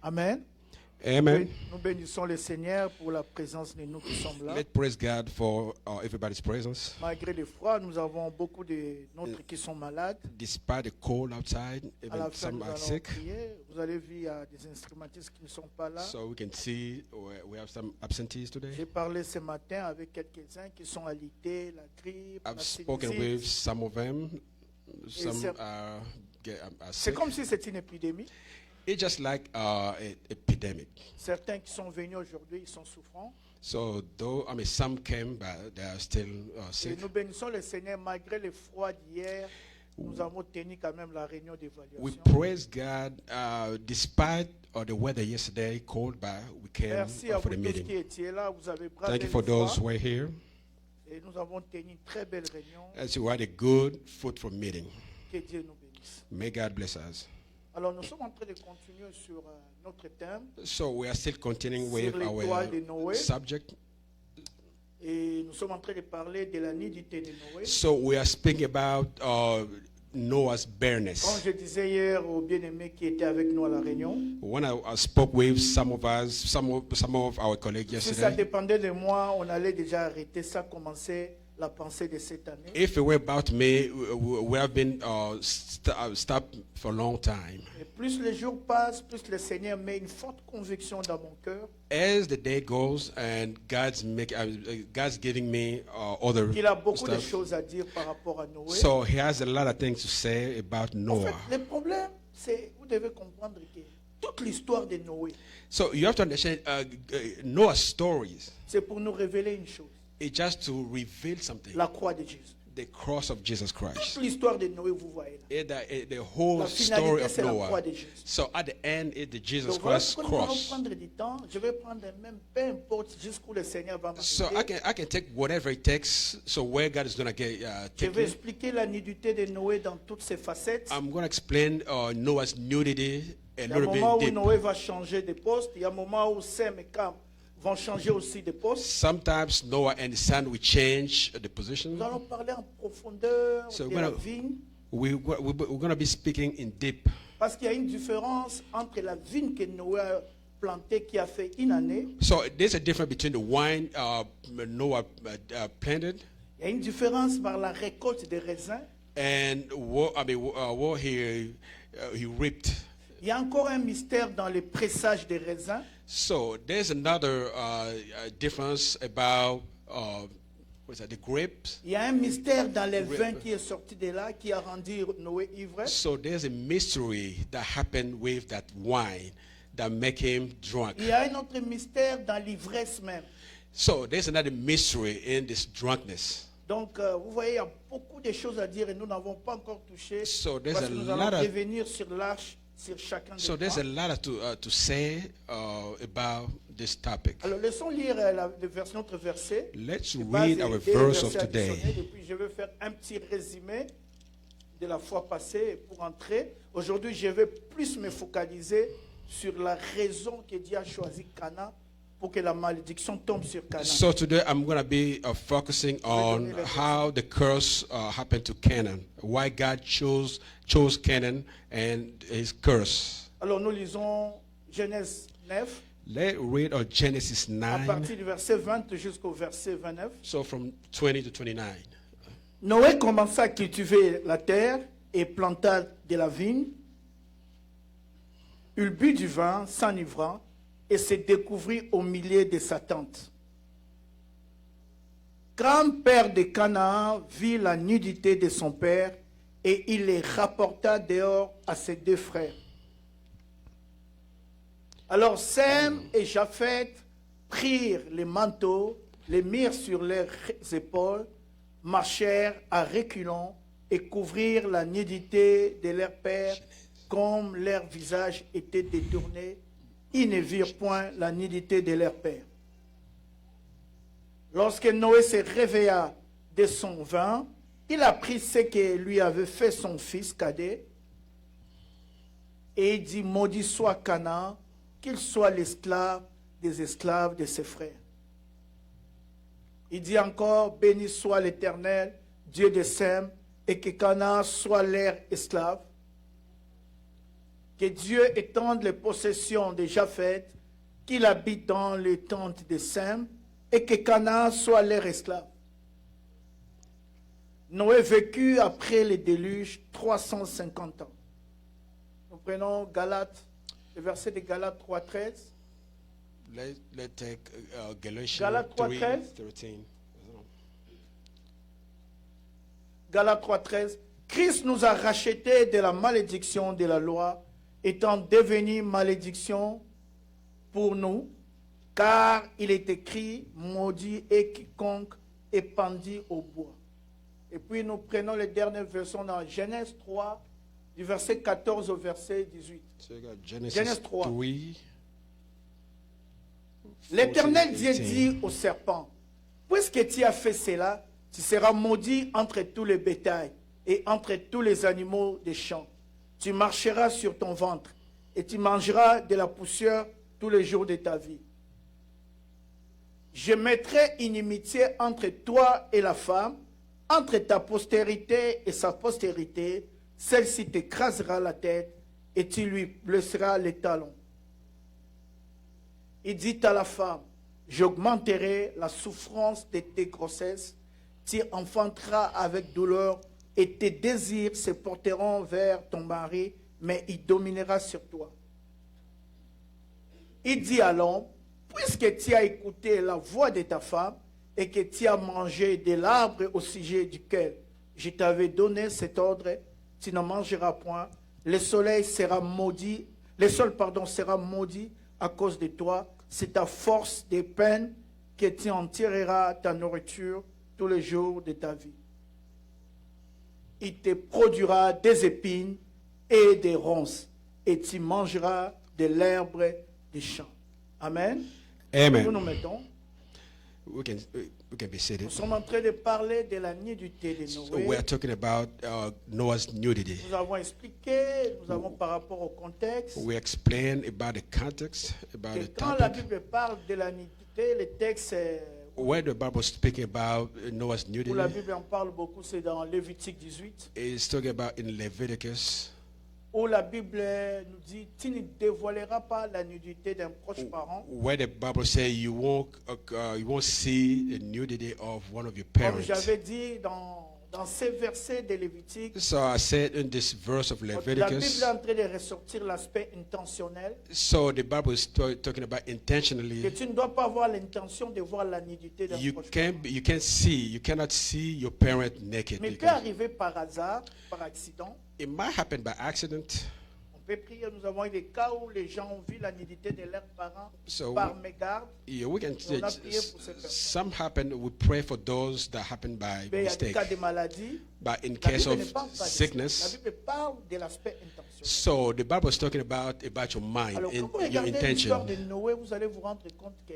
Amen. Amen. Nous bénissons le Seigneur pour la présence de nous qui sommes là. Let's praise God for everybody's presence. Malgré le froid, nous avons beaucoup de nôtres qui sont malades. Despite the cold outside, À la even fin, nous some are allons sick. prier. Vous allez vu, il y a des instrumentistes qui ne sont pas là. So we can see we have some absentees today. J'ai parlé ce matin avec quelques-uns qui sont alités, la grippe, la I've spoken sinusite. with some of them. Some c'est- are C'est sick. comme si c'était une épidémie. It's just like an epidemic. Certains qui sont venus aujourd'hui, ils sont souffrants. So though some came, but they are still Et sick. nous bénissons le Seigneur, malgré le froid d'hier, nous avons tenu quand même la réunion We d'évaluation. praise God despite the weather yesterday, cold, but we came Merci à for vous the tous qui meeting. étiez là, vous avez bravé Thank you le for those froid. who are here. Et nous avons tenu une très belle réunion. As you had a good, fruitful meeting. Que Dieu nous bénisse. May God bless us. Alors nous sommes en train de continuer sur notre thème So we are still continuing with Sur l'étoile de our Noé. subject. et nous sommes en train de parler de la nudité de Noé. So we are speaking about Noah's Comme barrenness. je disais hier aux bien-aimés qui étaient avec nous à la réunion, When I spoke with some of us, some of our colleagues si ça yesterday, dépendait de moi, on allait déjà arrêter ça, commencer la pensée de cette année. if it were about me, we have been stopped for a long time. Et plus les jours passent, plus le Seigneur met une forte conviction dans mon cœur As the day goes, and God's giving me other qu'il a beaucoup de stuff. choses à dire par rapport à Noé. So he has a lot of things to say about En fait, Noah. le problème, c'est, vous devez comprendre que toute l'histoire de Noé, So you have to understand Noah's stories. c'est pour nous révéler une chose, It's just to reveal something. la croix de Jésus. The cross of Jesus Christ. Toute l'histoire de Noé, vous voyez là. The whole La story finalité, of c'est la Noah. croix de Jésus. So at the end, it's the Jesus Donc voilà Christ pourquoi nous allons cross. prendre du temps. Je vais prendre même, peu importe jusqu'où le Seigneur va So m'arrêter. I can take whatever it takes. So where God is going to Je take vais me. expliquer la nudité de Noé dans toutes ses facettes. I'm going to explain Noah's nudity a Il y a un little moment où bit deep. Noé va changer de poste. Il y a un moment où Sem et Cam vont changer aussi de poste. Sometimes Noah and his son will change the position. Nous allons parler en profondeur So de we're la gonna- vigne. We're going to be speaking in deep. Parce qu'il y a une différence entre la vigne que Noé a plantée qui a fait une année. So there's a difference between the wine Noah planted Il y a une différence par la récolte des raisins. and what he reaped. Il y a encore un mystère dans le pressage des raisins. So there's another difference about the grapes. Il y a un mystère dans le vin qui est sorti de là, qui a rendu Noé ivre. So there's a mystery that happened with that wine that make him drunk. Il y a un autre mystère dans l'ivresse même. So there's another mystery in this drunkenness. Donc, vous voyez, il y a beaucoup de choses à dire et nous n'avons pas encore touché. So there's Parce a que nous lot allons of- revenir sur l'arche, sur chacun des So there's a points. lot to say about this topic. Alors, laissons lire notre verset. Let's Je base read our des verse of versets today. additionnels et puis je vais faire un petit résumé de la fois passée pour entrer. Aujourd'hui, je vais plus me focaliser sur la raison que Dieu a choisi Cana pour que la malédiction tombe sur Cana. So today I'm going to be focusing on how the curse happened to Canaan, why God chose Canaan and his curse. Alors, nous lisons Genèse 9, Let's read Genesis à 9, partir du verset 20 jusqu'au verset 29. so from 20 to 29. Noé commença à cultiver la terre et planta de la vigne. Il but du vin, s'enivrant, et se découvrit au milieu de sa tente. Grand-père de Canaan vit la nudité de son père, et il les rapporta dehors à ses deux frères. Alors Sem et Japheth prirent les manteaux, les mirent sur leurs épaules, marchèrent à reculons et couvrirent la nudité de leur père, comme leur visage était détourné. Ils ne virent point la nudité de leur père. Lorsque Noé se réveilla de son vin, il a pris ce que lui avait fait son fils cadet et il dit, maudit soit Canaan, qu'il soit l'esclave des esclaves de ses frères. Il dit encore, béni soit l'Éternel, Dieu de Sem, et que Canaan soit leur esclave. Que Dieu étende les possessions de Japheth, qu'il habite dans les tentes de Sem, et que Canaan soit leur esclave. Noé vécut après le déluge 350 ans. Nous prenons Galates, le verset de Galates 3.13. Let's take Galatians Galates 3:13. 3:13. Galates 3.13. Christ nous a rachetés de la malédiction de la loi, étant devenu malédiction pour nous, car il est écrit, maudit est quiconque est pendu au bois. Et puis nous prenons les dernières versets dans Genèse 3, du verset 14 au verset 18. So you got Genesis Genèse 3. 3. L'Éternel 14, Dieu 18. dit au serpent, puisque tu as fait cela, tu seras maudit entre tous les bétails et entre tous les animaux des champs. Tu marcheras sur ton ventre et tu mangeras de la poussière tous les jours de ta vie. Je mettrai inimitié entre toi et la femme, entre ta postérité et sa postérité. Celle-ci t'écrasera la tête et tu lui blesseras les talons. Il dit à la femme, j'augmenterai la souffrance de tes grossesses, tu enfanteras avec douleur et tes désirs se porteront vers ton mari, mais il dominera sur toi. Il dit à l'homme, puisque tu as écouté la voix de ta femme et que tu as mangé de l'arbre au sujet duquel je t'avais donné cet ordre, tu ne mangeras point, le soleil sera maudit, le sol sera maudit à cause de toi, c'est ta force des peines que tu en tireras ta nourriture tous les jours de ta vie. Il te produira des épines et des ronces, et tu mangeras de l'herbe des champs. Amen. Amen. Nous nous mettons. We can be seated. Nous sommes en train de parler de la nudité de So Noé. we are talking about Noah's nudity. Nous avons expliqué, nous avons par rapport au contexte, We explain about the context, about que the quand la topic. Bible parle de la nudité, le texte Where the Bible is speaking about Noah's où nudity, la Bible en parle beaucoup, c'est dans Lévitique 18, it's talking about in Leviticus, où la Bible nous dit, tu ne dévoileras pas la nudité d'un proche parent. where the Bible says you won't see the nudity of one of your Comme parents. j'avais dit dans ces versets de Lévitique, So I said in this verse of la Leviticus, Bible est en train de ressortir l'aspect intentionnel, so the Bible is talking about que intentionally. tu ne dois pas avoir l'intention de voir la nudité d'un proche parent. You cannot see your parent naked. Mais il peut Because arriver par hasard, par accident. it might happen by accident. On peut prier, nous avons eu des cas où les gens ont vu la nudité de leurs parents So par mégarde. yeah, we can. On a prié pour ces personnes. Some happen. We pray for those that happen by Mais il y a des mistake. cas de maladie. But in La case Bible of ne parle pas de ça. La sickness, Bible parle de l'aspect intentionnel. so the Bible is talking about your mind Alors, and quand vous your regardez l'histoire intention. de Noé, vous allez vous rendre compte que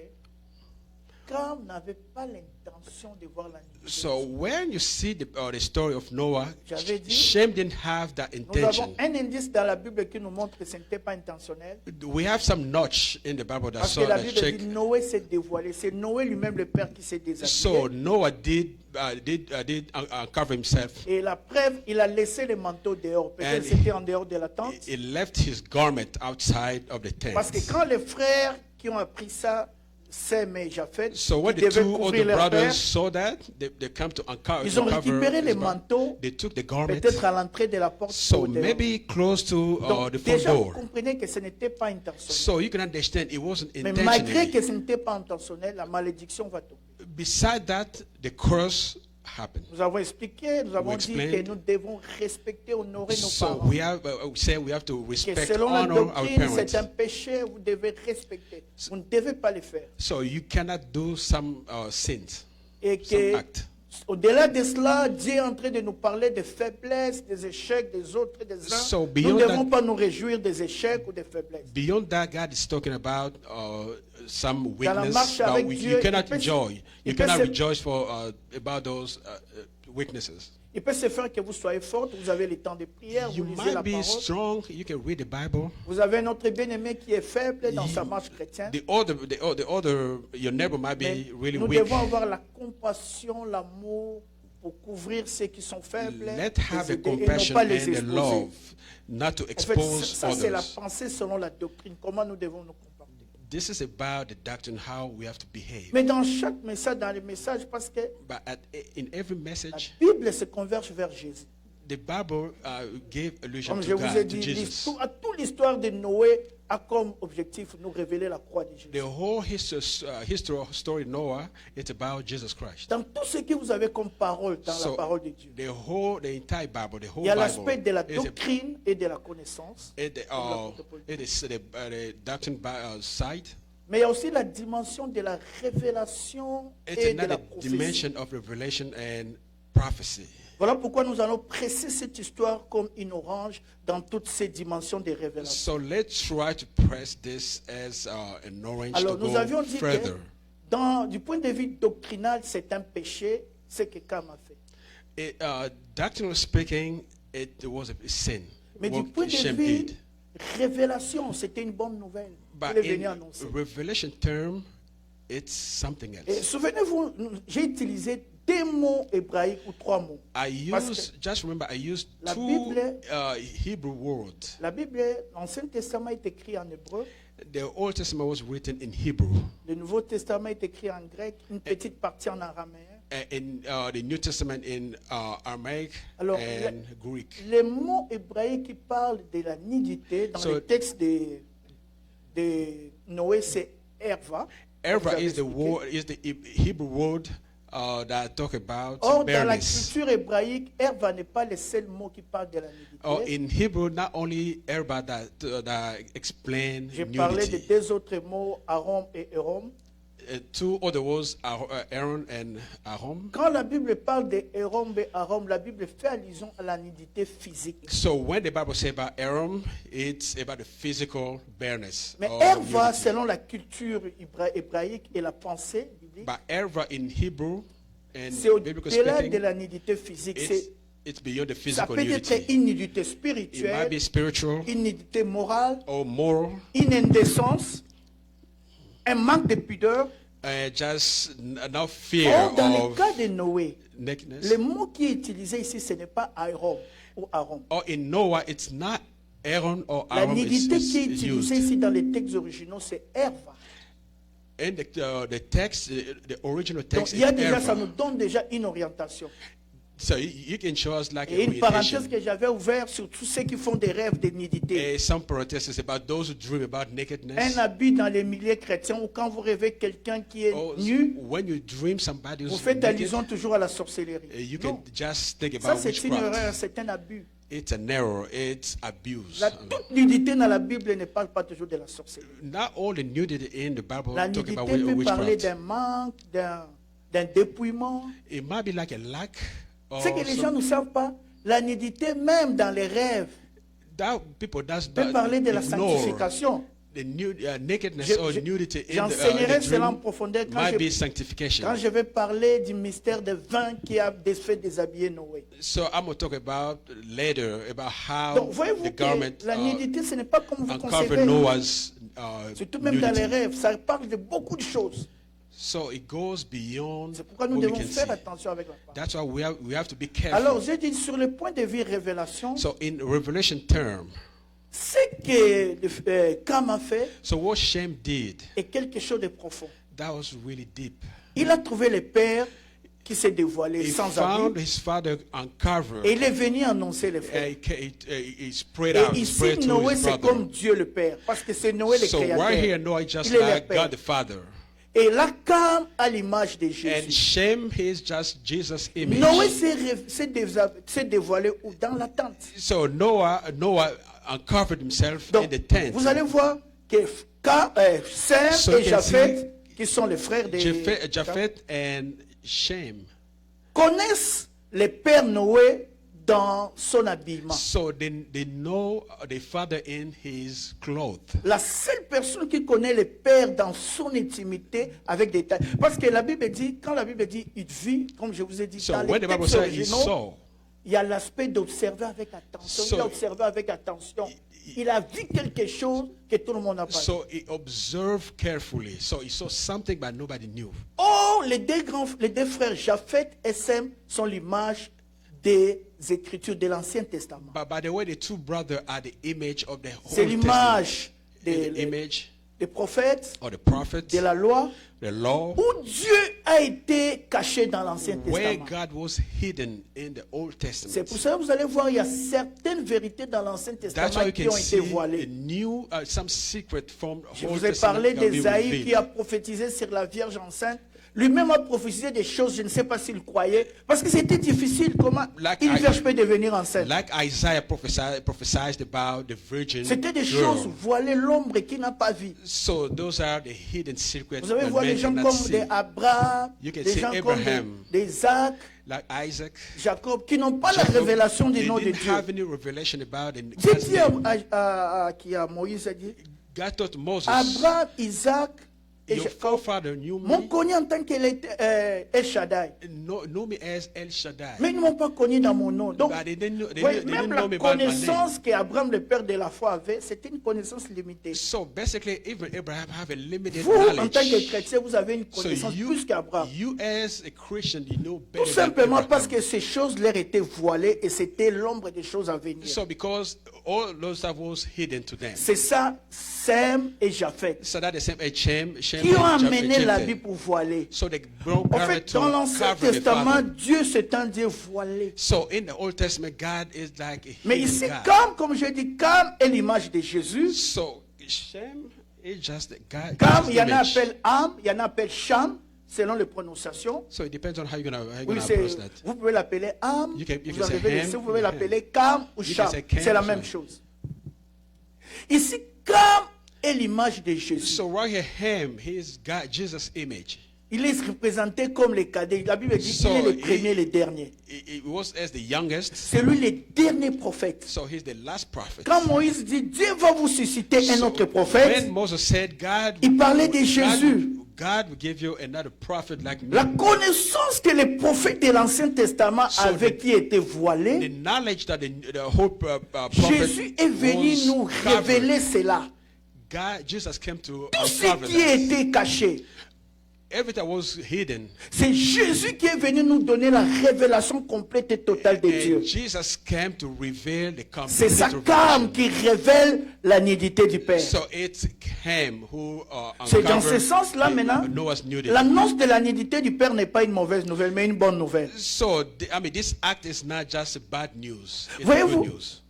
quand on n'avait pas l'intention de voir la nudité, So when you see the story of Noah, J'avais dit, Shem didn't have that nous intention. avons un indice dans la Bible qui nous montre que ce n'était pas intentionnel. We have some notch in the Bible that Parce que saw la that Bible check. dit Noé s'est dévoilé. C'est Noé lui-même le père qui s'est déshabillé. So Noah did uncover himself. Et la preuve, il a laissé le manteau dehors. Peut-être And c'était en dehors de la tente. He left his garment outside of the tent. Parce que quand les frères qui ont appris ça, Sem et Japheth, So when qui the devaient two couvrir older leur brothers père, saw that, they come to uncover. ils ont récupéré les manteaux, They took the garment. peut-être à l'entrée de la porte. So au dehors. maybe close to Donc, the front déjà, vous door. comprenez que ce n'était pas intentionnel. So you can understand it wasn't Mais malgré que intentionally. ce n'était pas intentionnel, la malédiction va tomber. Beside that, the curse happened. Nous avons expliqué, nous avons We dit explained. que nous devons respecter, honorer nos So parents. we have to Que respect, selon la honor our doctrine, c'est un parents. péché, vous devez respecter. Vous ne devez pas le faire. So you cannot do some sins, Et some que act. Au-delà de cela, Dieu est en train de nous parler des faiblesses, des échecs des autres et des uns. So Nous beyond ne devons that- pas nous réjouir des échecs ou des faiblesses. Beyond that, God is talking about some Dans la weakness, marche avec but Dieu, you cannot il peut- enjoy. You il peut cannot se- rejoice for about those weaknesses. Il peut se faire que vous soyez forte, vous avez le temps de prière, You vous lisez might la be parole. strong. You can read the Bible. Vous avez notre bien-aimé qui est faible dans sa You- marche chrétienne. The other, your neighbor might Mais be really nous weak. devons avoir la compassion, l'amour pour couvrir ceux qui sont faibles, Let les have a aider et non compassion pas les and a exposer. love, not to En fait, expose ça c'est la others. pensée selon la doctrine, comment nous devons nous comporter. This is about the doctrine, how we have to behave. Mais dans chaque message, dans les messages, parce que But in every la message, Bible se converge vers Jésus. the Bible gave allusion Comme je to vous ai God, to dit, Jesus. toute l'histoire de Noé a comme objectif nous révéler la croix de Jésus. The whole story of Noah, it's about Jesus Christ. Dans tout ce que vous avez comme parole, dans la parole de Dieu, The entire Bible, the whole il y a Bible, l'aspect de la is doctrine et de la connaissance, it is the doctrine side. mais il y a aussi la dimension de la révélation It's et de la another prophétie. dimension of revelation and prophecy. Voilà pourquoi nous allons presser cette histoire comme une orange dans toutes ces dimensions de révélation. So let's try to press this as an orange Alors, to nous go avions dit further. que, du point de vue doctrinal, c'est un péché, ce que Cam a fait. Doctrinally speaking, it was a sin. Mais du What point de Shem vue did. révélation, c'était une bonne nouvelle. But Il est venu in annoncer. revelation term, it's something Et else. souvenez-vous, j'ai utilisé 2 mots hébraïques ou 3 mots. Parce que Just remember, I used la 2 Bible- Hebrew words. la Bible, l'Ancien Testament est écrit en hébreu, The Old Testament was written in Hebrew, le Nouveau Testament est écrit en grec, une petite partie en araméen. and the New Testament in Aramaic Alors, and Greek. Les mots hébraïques qui parlent de la nudité dans So- le texte de Noé, c'est Herva. Erva Vous avez is the expliqué. word, is the Hebrew word that talk about Or, dans la barrenness. culture hébraïque, Herva n'est pas le seul mot qui parle de la nudité. Or in Hebrew, not only Erba that explain J'ai parlé de nudity. 2 autres mots, Aaron et Hérom. 2 other words are Aaron and Ahom. Quand la Bible parle de Hérom et Aaron, la Bible fait allusion à la nudité physique. So when the Bible says about Aaron, it's about the physical barrenness. Mais or Herva, nudity. selon la culture hébraïque et la pensée biblique, But Erva in Hebrew and c'est biblical au-delà de speaking, la nudité physique. it's beyond the Ça physical peut être nudity. une nudité It might spirituelle, be spiritual une nudité morale, or moral, une indécence, un manque de pudeur. just no fear Or, dans le of cas de Noé, nakedness. le mot qui est utilisé ici, ce n'est pas Aaron ou Aaron. Or in Noah, it's not Aaron or La Aaron nudité qui est is utilisée used. ici dans les textes originaux, c'est Herva. And the text, the original Donc, text il y a is déjà, ça nous Erva. donne déjà une orientation. So you can show us like Et a une parenthèse orientation. que j'avais ouverte sur tous ceux qui font des rêves de nudité. Some parenthesis about those who dream about Un nakedness. habit dans les milieux chrétiens où quand vous rêvez quelqu'un qui est Or nu, when you dream somebody vous who's faites naked, allusion toujours à la sorcellerie. you Non, can just think ça about c'est une erreur, witchcraft. c'est un abus. It's an error. It's abuse. Toute nudité dans la Bible ne parle pas toujours de la sorcellerie. Not all the nudity in the Bible La talk nudité about peut parler witchcraft. d'un manque, d'un dépouillement. It might be like a lack. Or Ce que les gens some- ne savent pas, la nudité même dans les rêves that people peut parler de la ignore. sanctification. The nakedness Je- or je- nudity in J'enseignerai the cela en dream profondeur might be sanctification. quand je vais parler du mystère des vins qui a fait déshabiller Noé. So I'm going to talk about later about how Donc voyez-vous the garment que la nudité, ce n'est pas comme vous uncovered concevez. Noah's Surtout même dans les nudity. rêves, ça parle de beaucoup de choses. So it goes beyond C'est pourquoi nous what we devons can faire see. attention avec la parole. That's why we have to be careful. Alors, j'ai dit sur le point de vue révélation, So in revelation term, ce que Cam a fait so what Shem did, est quelque chose de profond. that was really deep. Il a trouvé le Père qui s'est dévoilé He sans found abus his father uncovered. et il est venu annoncer les frères. He spread Et out, ici, spread to Noé, his c'est brother. comme Dieu le Père, parce que c'est Noé le So right here, créateur. Noah is just Il est le like Père. God the Father. Et là, Cam a l'image de And Jésus. Shem is just Jesus' image. Noé s'est dévoilé où? Dans la tente. So Noah uncovered himself in Donc, the tent. vous allez voir que Sem So et you can Japheth, qui sont les frères de Japheth and Shem. connaissent le Père Noé dans son habillement. So they know the father in his clothes. La seule personne qui connaît le Père dans son intimité avec des détails. Parce que la Bible dit, quand la Bible dit il vit, comme je vous ai dit, So dans when les the Bible textes says he originaux, saw, il y a l'aspect d'observer avec attention. So- il a observé avec attention. Il a vu quelque chose que tout le monde n'a pas vu. so he observed carefully. So he saw something but nobody knew. Or, les deux frères Japheth et Sem sont l'image des Écritures de l'Ancien Testament. But by the way, the two brothers are the image of the C'est Old Testament. l'image The image des prophètes, of the prophets, de la loi, the law, où Dieu a été caché dans l'Ancien where Testament. God was hidden in the Old C'est Testament. pour ça que vous allez voir, il y a certaines vérités dans l'Ancien That's Testament why you qui can ont été see voilées. some secret from Je Old vous ai Testament parlé can be d'Ésaïe revealed. qui a prophétisé sur la Vierge enceinte. Lui-même a prophétisé des choses, je ne sais pas s'il croyait, parce que c'était difficile. Comment Like une vierge peut devenir enceinte? Like Isaiah prophesied about the virgin C'était des girl. choses voilées, l'ombre qui n'a pas vu. So those are the hidden secrets Vous allez that voir men les gens cannot comme see. des Abraham, You can des see gens comme Abraham. des Isaac, Like Isaac, Jacob, qui n'ont pas la Jacob, révélation du they nom de didn't Dieu. have any revelation about it. Dieu dit qui a Moïse a dit, God told Moses, Abraham, Isaac et your Jacob forefather knew m'ont me, connu en tant qu'elle était El Shaddai. know me as El Shaddai. Mais ils ne m'ont pas connu dans mon nom. Donc, But they didn't know, voyez, they même didn't la know me by my name. connaissance qu'Abraham, le père de la foi, avait, c'était une connaissance limitée. So basically, even Abraham have a limited Vous, en tant que knowledge. chrétien, vous avez une So connaissance plus qu'Abraham. you as a Christian, you know Tout better than simplement Abraham. parce que ces choses leur étaient voilées et c'était l'ombre des choses à venir. So because all those stuff was hidden to them. C'est ça, Sem et Japheth, So that the same Shem qui ont and amené Japheth. l'habit pour voiler. So they brought En garment fait, dans to l'Ancien cover the Testament, father. Dieu c'est un Dieu voilé. So in the Old Testament, God is like a Mais hidden ici, God. comme je dis, Cam est l'image de Jésus. So Shem is just the God. Cam, God's il y en a image. appellent Am, il y en a appellent Cham, selon les prononciations. So it depends on how you're gonna Oui, pronounce that. vous pouvez l'appeler Am, You can vous say enlevez le Ham, C, vous pouvez Ham. l'appeler Cam ou You Cham. can say Cam, C'est la Cham. même chose. Ici, Cam est l'image de Jésus. So right here, Ham, he is God, Jesus' image. Il est représenté comme le cadet. La Bible dit So, qu'il est le premier, le dernier. He was as the youngest. C'est lui le dernier prophète. So he's the last prophet. Quand Moïse dit Dieu va vous susciter un So autre prophète, when Moses said, il parlait de Jésus. God will give you another prophet like me. La connaissance que les prophètes de l'Ancien Testament So avaient the- qui était The voilée, knowledge that the whole prophet Jésus est venu was nous covered. révéler cela. Jesus came to Tout ce uncover qui that. était caché, Everything was hidden. c'est Jésus qui est venu nous donner la révélation complète et totale de Dieu. And Jesus came to reveal the C'est complete sa revelation. came qui révèle la nudité du Père. So it's him who C'est dans ce uncovered sens-là maintenant, Noah's nudity. l'annonce de la nudité du Père n'est pas une mauvaise nouvelle, mais une bonne nouvelle. So this act is not just bad news. It's Voyez-vous, good news.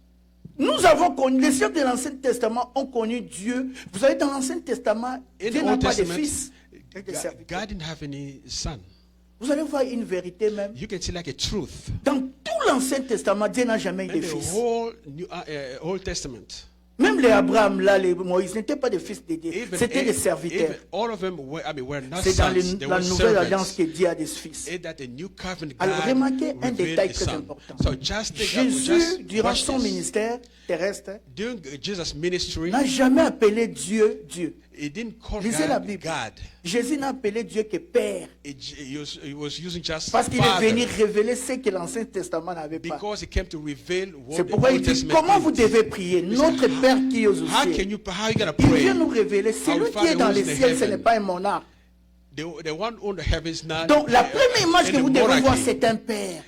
nous avons connu, les siècles de l'Ancien Testament ont connu Dieu. Vous savez, dans l'Ancien Testament, In Dieu the n'a Old pas de Testament, fils. et de serviteurs. God didn't have any son. Vous allez voir une vérité même. You can see like a truth. Dans tout l'Ancien Testament, Dieu n'a jamais eu In de the fils. whole Old Testament. Même les Abraham, là, les Moïse, n'étaient pas des fils de Dieu. Even- C'était des even serviteurs. all of them were, were not C'est dans sons. They la were nouvelle alliance servants. que Dieu a des fils. Et that the new covenant Alors God remarquez un revealed détail his très son. important. So just think, Jésus, durant watch son this. ministère terrestre, During Jesus' ministry, n'a jamais appelé Dieu Dieu. he didn't call Lisez la God Bible. God. Jésus n'a appelé Dieu que Père. He was using just Parce qu'il est Father. venu révéler ce que l'Ancien Testament n'avait pas. Because he came to reveal what C'est the pourquoi il Old dit, Testament comment vous is. devez prier? Notre Père qui est aux How cieux. how you gonna Il pray? vient nous révéler. Celui Our qui Father est dans who is les in ciels, ce heaven. n'est pas un monarque. The one on the heavens now. Donc la première image que vous devez voir, c'est un Père.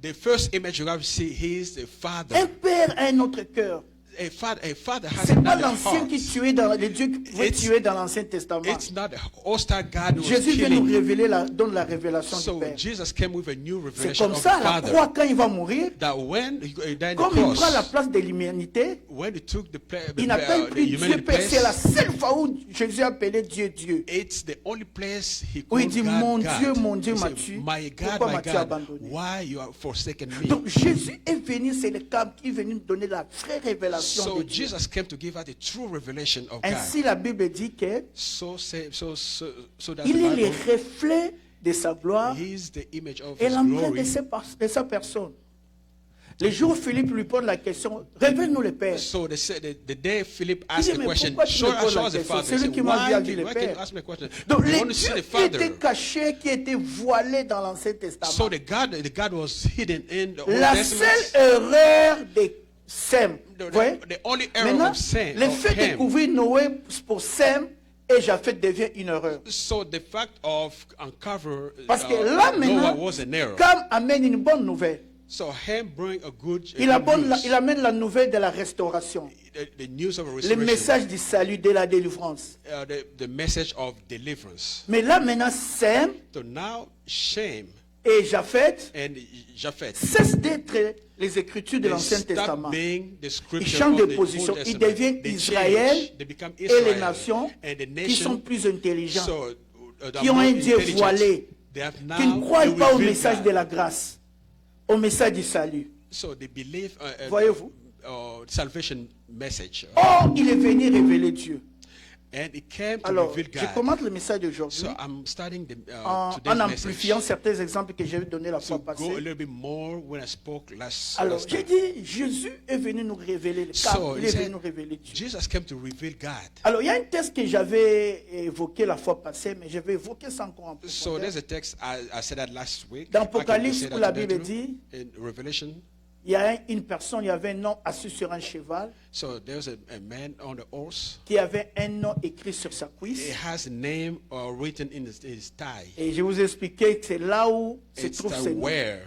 The first image you have to see, he is the Father. Un Père a un autre cœur. A father has C'est pas another l'ancien heart. qui tuait dans les dieux qui pouvaient It's- tuer dans l'Ancien Testament. It's not the hostile God who was Jésus vient nous killing. révéler, donne la révélation du So Père. Jesus came with a new C'est revelation comme of ça, the à la Father. croix, quand il va mourir, That when he died on comme the il prend la cross, place de l'humanité, when he took the il n'appelle plus Dieu human Père. C'est la place, seule fois où Jésus a appelé Dieu Dieu. it's the only place he Où il called dit, God mon God. Dieu He said, m'as-tu? My God, Pourquoi my m'as-tu God, abandonné? why you have forsaken me? Donc Jésus est venu, c'est le câble qui est venu nous donner la vraie révélation So de Dieu. Jesus came to give us the true revelation of God. Ainsi, la Bible dit que So that il the est le Bible, reflet de sa gloire He's the image of et his l'empreinte glory. de sa personne. Le jour où Philippe lui pose la question, révèle-nous le Père. So the day Philip Il asked dit, a mais question, pourquoi tu show me poses la us the question? Father. C'est lui He qui said, m'a why dit le can you Père. ask me a question? Donc You les want to see dieux the qui Father. étaient cachés, qui étaient voilés dans l'Ancien Testament. So the God was hidden in the Old La Testament. seule erreur de Sem, voyez? The only error Maintenant, of sin, le of fait de Ham. découvrir Noé pour Sem et Japheth devient une erreur. So the fact of uncover Parce que là Noah maintenant, was an error. Cam amène une bonne nouvelle. So Ham bring a good, Il news, amène la nouvelle de la restauration. the news of a Le restoration, message du salut, de la délivrance. the message of deliverance. Mais là maintenant, Sem So now Shem et Japheth and Japheth, cessent d'être les Écritures de they l'Ancien stop Testament. being the Ils scripture changent of de the position. Old Ils Testament. deviennent They Israël change. They become et Israel les nations and the qui sont nation. plus intelligents, So, qui ont un Dieu voilé, They have qui ne now croient a pas au revealed message God. de la grâce, au message du salut. So they believe Voyez-vous? salvation message. Or, il est venu révéler Dieu. And it came to Alors, reveal je God. commente le message d'aujourd'hui So I'm starting en today's amplifiant message. certains exemples que j'ai donnés la So fois go a passée. little bit more when I spoke last Alors, j'ai time. dit, Jésus est venu nous révéler le So il he est venu said, nous révéler Dieu. Jesus came to reveal God. Alors, il y a un texte que j'avais évoqué la fois passée, mais je vais évoquer ça encore en So profondeur. there's a text I said that last week. Dans I can Apocalypse, say that où la today Bible too. dit, In Revelation. il y a une personne, il y avait un nom assis sur un cheval, So there's a man on the horse. qui avait un nom écrit sur sa It cuisse. has a name written in his thigh. Et je vous ai expliqué que c'est là où se It's trouve the ce nom. where.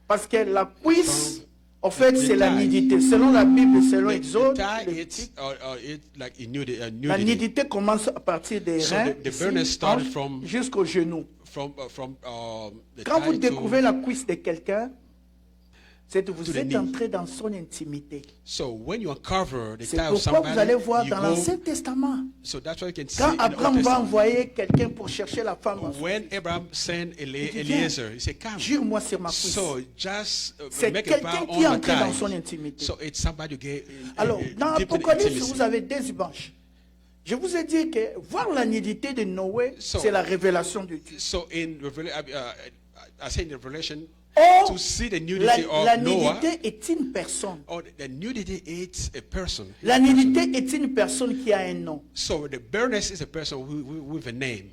Parce que la cuisse, From en fait, the c'est la thigh. nudité. Selon la Bible, selon The Exode, thigh, Lévitique, it's like a la nudity. nudité commence à partir des So reins, the ici, burden started hanches, from- jusqu'au genou. From the Quand vous thigh découvrez to, la cuisse de quelqu'un, c'est que to vous the êtes knee. entré dans son intimité. So when you uncover the C'est thigh of pourquoi vous allez somebody, voir you dans go, l'Ancien Testament, so that's why you can see quand in the Abraham Old va Testament. envoyer quelqu'un pour chercher la femme, dans son When fils, Abraham sent il dit, Eliezer, viens, he said, come. jure-moi sur ma cuisse. So just C'est make a quelqu'un vow qui est on the entré dans thigh. son intimité. So it's somebody who get Alors, dans deep in Apocalypse, intimacy. vous avez deux images. Je vous ai dit que voir la nudité de Noé, So- c'est la révélation de Dieu. So in I say in Revelation, Or, to see the la, nudity la of Noah, nudité est une personne. or the nudity is a person. La nudité est une personne qui a un nom. So the bareness is a person with a name.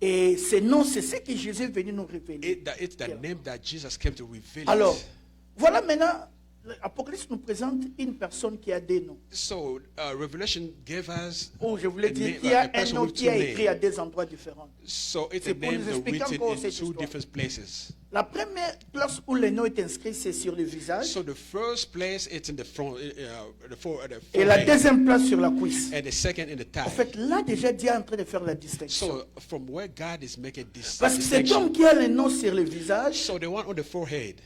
Et ce nom, c'est ce que Jésus est venu nous révéler. It's the name that Jesus came to reveal. Alors, it. voilà maintenant, l'Apocalypse nous présente une personne qui a des noms. So Revelation gave us Oh, je voulais a dire name- qu'il y a a un person nom with qui two a écrit à names. deux endroits différents. So it's C'est a pour name nous that expliquer written encore in cette two histoire. different places. La première place où le nom est inscrit, c'est sur le visage. So the first place it's in the front, the Et la forehead, deuxième place sur la cuisse. and the second in the thigh. En fait, là déjà, Dieu est en train de faire la distinction. So from where God is making this Parce que cet distinction. homme qui a le nom sur le visage, So the one on the forehead.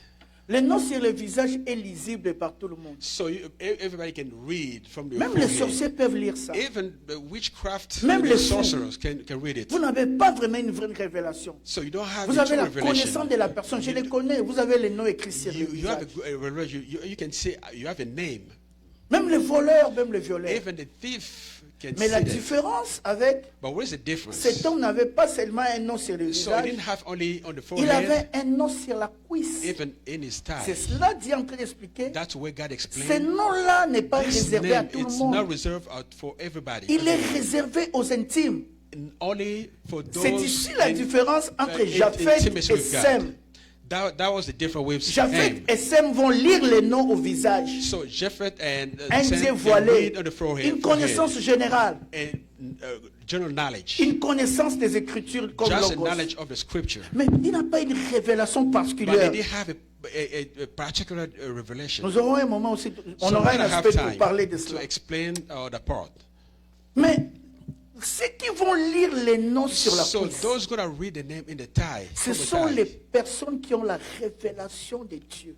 le nom sur le visage est lisible par tout le monde. So everybody can read from the Même les forehead. sorciers peuvent lire ça. Even the witchcraft, Même the les fous. sorcerers can read it. Vous n'avez pas vraiment une vraie révélation. So you don't have Vous a avez true la revelation. connaissance de la personne. Je les connais. Vous avez le nom écrit sur le You have visage. a revelation. You can say you have a name. Même les voleurs, même les violeurs. Even the thief can Mais see la that. différence avec But what is the difference? cet homme n'avait pas seulement un nom sur le So he visage, didn't have only on the il forehead, avait un nom sur la cuisse. even in his C'est thigh. cela Dieu est en train d'expliquer. That's where God Ce explained. nom-là n'est pas This réservé à name, tout le it's not monde. reserved out for everybody. Il est réservé aux intimes. And only for C'est those ici la in- différence entre in Japheth intimacy et with God. Sem. That was the different with Japheth Ham. et Sem vont lire les noms au visage. So Japheth and Un Sem Dieu can voilé, read on the forehead, une connaissance générale, and general knowledge, une connaissance des Écritures comme just a Logos. knowledge of the scripture. Mais il n'a pas une révélation But particulière. they did have a particular revelation. Nous aurons un moment aussi, on So aura we're un gonna have aspect pour time parler de to cela. explain the part. Mais ceux qui vont lire les noms sur la So cuisse, those gonna read the name in the thigh. ce from the sont thigh. les personnes qui ont la révélation de Dieu.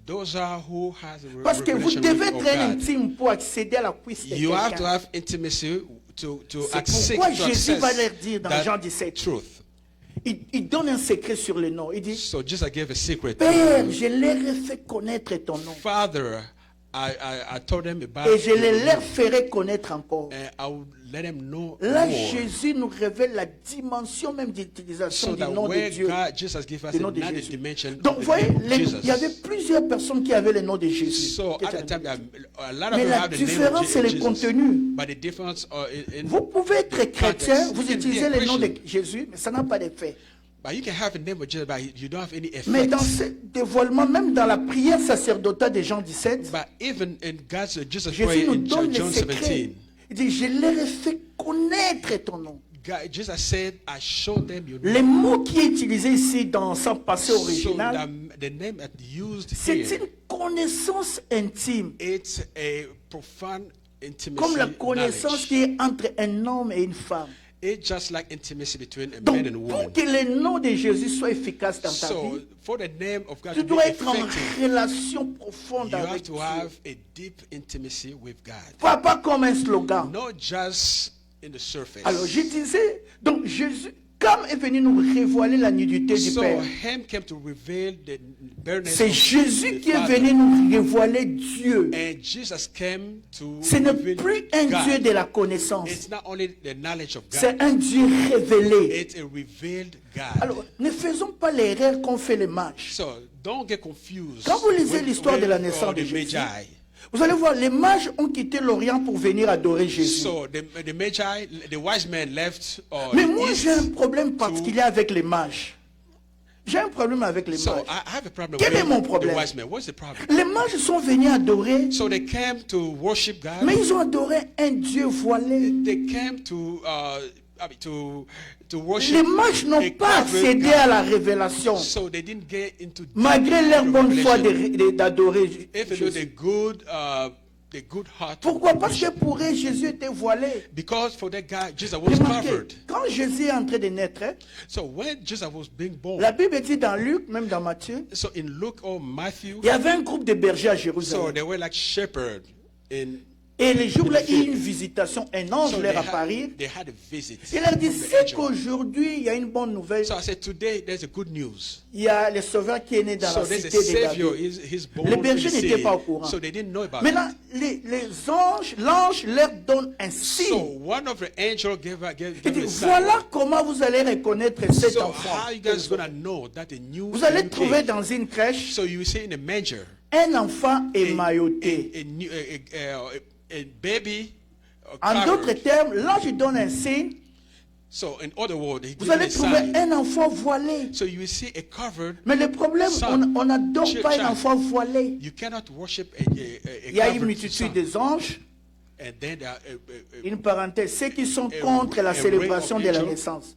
Those are who has a Parce que vous revelation devez of être un God. intime pour accéder à la cuisse de You have to quelqu'un. have intimacy to C'est access pourquoi to Jésus va leur access dire dans that Jean 17, truth. il donne un secret sur le nom. Il dit, So Jesus gave a secret. Père, je leur ai fait connaître ton nom. Father, I told them about Et je les leur ferai connaître encore. and I would let them know Là, more. Jésus nous révèle la dimension même d'utilisation So du that nom de where Dieu. God, Jesus gave us Le nom de another Jésus. dimension Donc, of vous the voyez, name of Jesus. il y avait plusieurs personnes qui avaient le nom de Jésus. So at the time, a lot of Mais them la have the name différence, of c'est le Jesus. contenu. But the difference in Vous pouvez être the chrétien, context. vous You can be utilisez a le nom de Christian, Jésus, mais ça n'a pas d'effet. but you can have a name of Jesus, but you don't have any Mais effect. dans ce dévoilement, même dans la prière sacerdotale de Jean 17, But even in God's Jesus Jésus prayer nous in donne les John secrets. 17, Il dit, je leur ai fait connaître ton nom. God, Jesus said, "I showed them your Les name." mots qui est utilisé ici dans son passé So original, the name that used c'est here, une connaissance intime, it's a profound intimacy comme la connaissance knowledge. qui est entre un homme et une femme. It's just like intimacy between a Donc, man and a pour woman. que le nom de Jésus soit efficace dans ta So vie, for the name of God tu to be dois être en effective, relation profonde you have avec to Dieu. have a deep intimacy with God. Pas comme un slogan. Not just in the surface. Alors, je disais, donc Jésus, comme est venu nous révéler la nudité du So Père, him came to reveal the bareness c'est of Jésus the qui est Father. venu nous révéler Dieu. And Jesus came to Ce n'est reveal plus un God. Dieu de la connaissance, It's not only the knowledge of God, c'est un Dieu révélé. it's a revealed God. Alors, ne faisons pas l'erreur qu'ont fait les mages. So don't get confused. Quand vous lisez with- l'histoire de la with, naissance de the Jésus, Magi. vous allez voir, les mages ont quitté l'Orient pour venir adorer Jésus. So the Magi, the wise men left. Mais the moi, east. j'ai un problème particulier avec les mages. J'ai un problème avec les So mages. I have a problem Quel est mon with problème? the wise men. What's the problem? Les mages sont venus adorer, So they came to worship God. mais ils ont adoré un Dieu voilé. They came to worship. Les mages n'ont a pas covered accédé God. à la révélation, So they didn't get into malgré leur bonne foi revelation. d'adorer Even though Jésus. the good heart. Pourquoi? Parce que pour eux, Jésus était voilé. Because for that guy, Jesus was Remarquez, covered. quand Jésus est en train de naître, So when Jesus was being born, la Bible dit dans Luc, même dans Matthieu, so in Luke or Matthew, il y avait un groupe de bergers à so Jérusalem. they were like shepherds in. Et le jour-là, il y a eu une visitation, un ange So leur apparut. they had a visit. Il leur dit, from the c'est angel. qu'aujourd'hui, il y a une bonne nouvelle. So I said, today there's a good news. Il y a le sauveur qui est né dans So la there's a cité de savior. David. He's born Les in the bergers city. n'étaient pas au courant. So they didn't know about Maintenant, it. l'ange leur donne un So signe. one of the angels gave Il dit, a sign. voilà comment vous allez reconnaître cet So enfant. how you guys gonna know that a new Vous allez new trouver king? dans une crèche So you see in a manger un enfant émailloté. a baby En covered. d'autres termes, l'ange donne un signe. So in other words, he Vous gives a allez trouver sign. un enfant voilé. So you will see a covered. Mais le problème, Son. on n'adore pas un Child. enfant voilé. You cannot worship a Il y a une covered multitude son. des anges. And then there are Une parenthèse, ceux qui sont a- contre la a célébration ring de of la angels. naissance.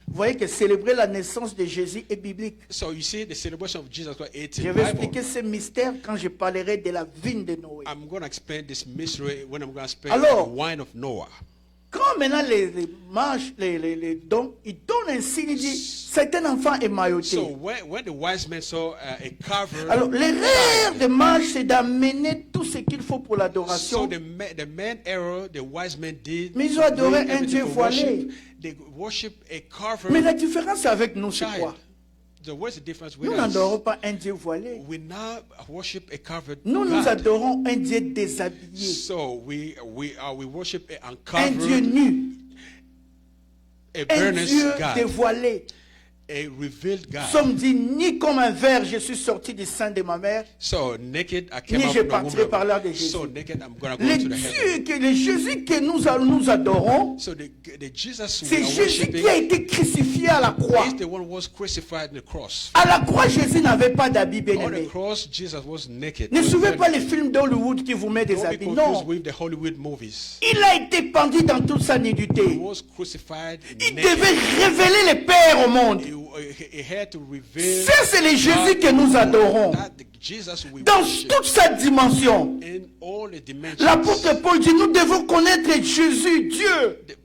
Vous voyez que célébrer la naissance de Jésus est biblique. so you see the celebration of Jesus Christ. It's Je in vais the Bible. expliquer ce mystère quand je parlerai de la vigne de Noé. I'm going to explain this mystery when I'm going to explain Alors, the wine of Noah. Quand maintenant les mages, les dons, ils donnent un signe, ils disent, c'est un enfant émailloté. So when the wise men saw a covered, Alors, l'erreur des mages, c'est d'amener tout ce qu'il faut pour so l'adoration. the main error the wise men did, Mais ils ont adoré bring un everything Dieu to voilé. worship, they worship a covered Mais la différence avec nous, c'est child. quoi? So what's the difference with Nous us? n'adorons pas un Dieu voilé. We now worship a covered Nous, nous God. adorons un Dieu déshabillé. So we worship Un an Dieu uncovered, nu. a Un burnous Dieu God, dévoilé. a revealed God. Somme dit, ni comme un verre, je suis sorti du sein de ma mère. So naked I came Ni out je from the partirai par l'heure de womb. Jésus. So naked I'm gonna go Le to the heaven. le Jésus que nous adorons, So the Jesus we c'est are Jésus qui a worshiping été crucifié à la croix. is the one who was crucified on the cross. À la croix, Jésus n'avait pas d'habits, bien On the aimé. cross, Jesus was naked. Ne Was suivez pas naked. les films d'Hollywood qui vous mettent des Don't be habits. confused Non. with the Hollywood movies. Il a été pendu dans toute sa He nudité. was crucified Il naked. devait révéler le Père au monde. He had to reveal Ça, c'est le Jésus que nous adorons. that the Jesus we Dans worship toute sa dimension. in all the dimensions. L'apôtre Paul dit, nous devons connaître Jésus, Dieu, The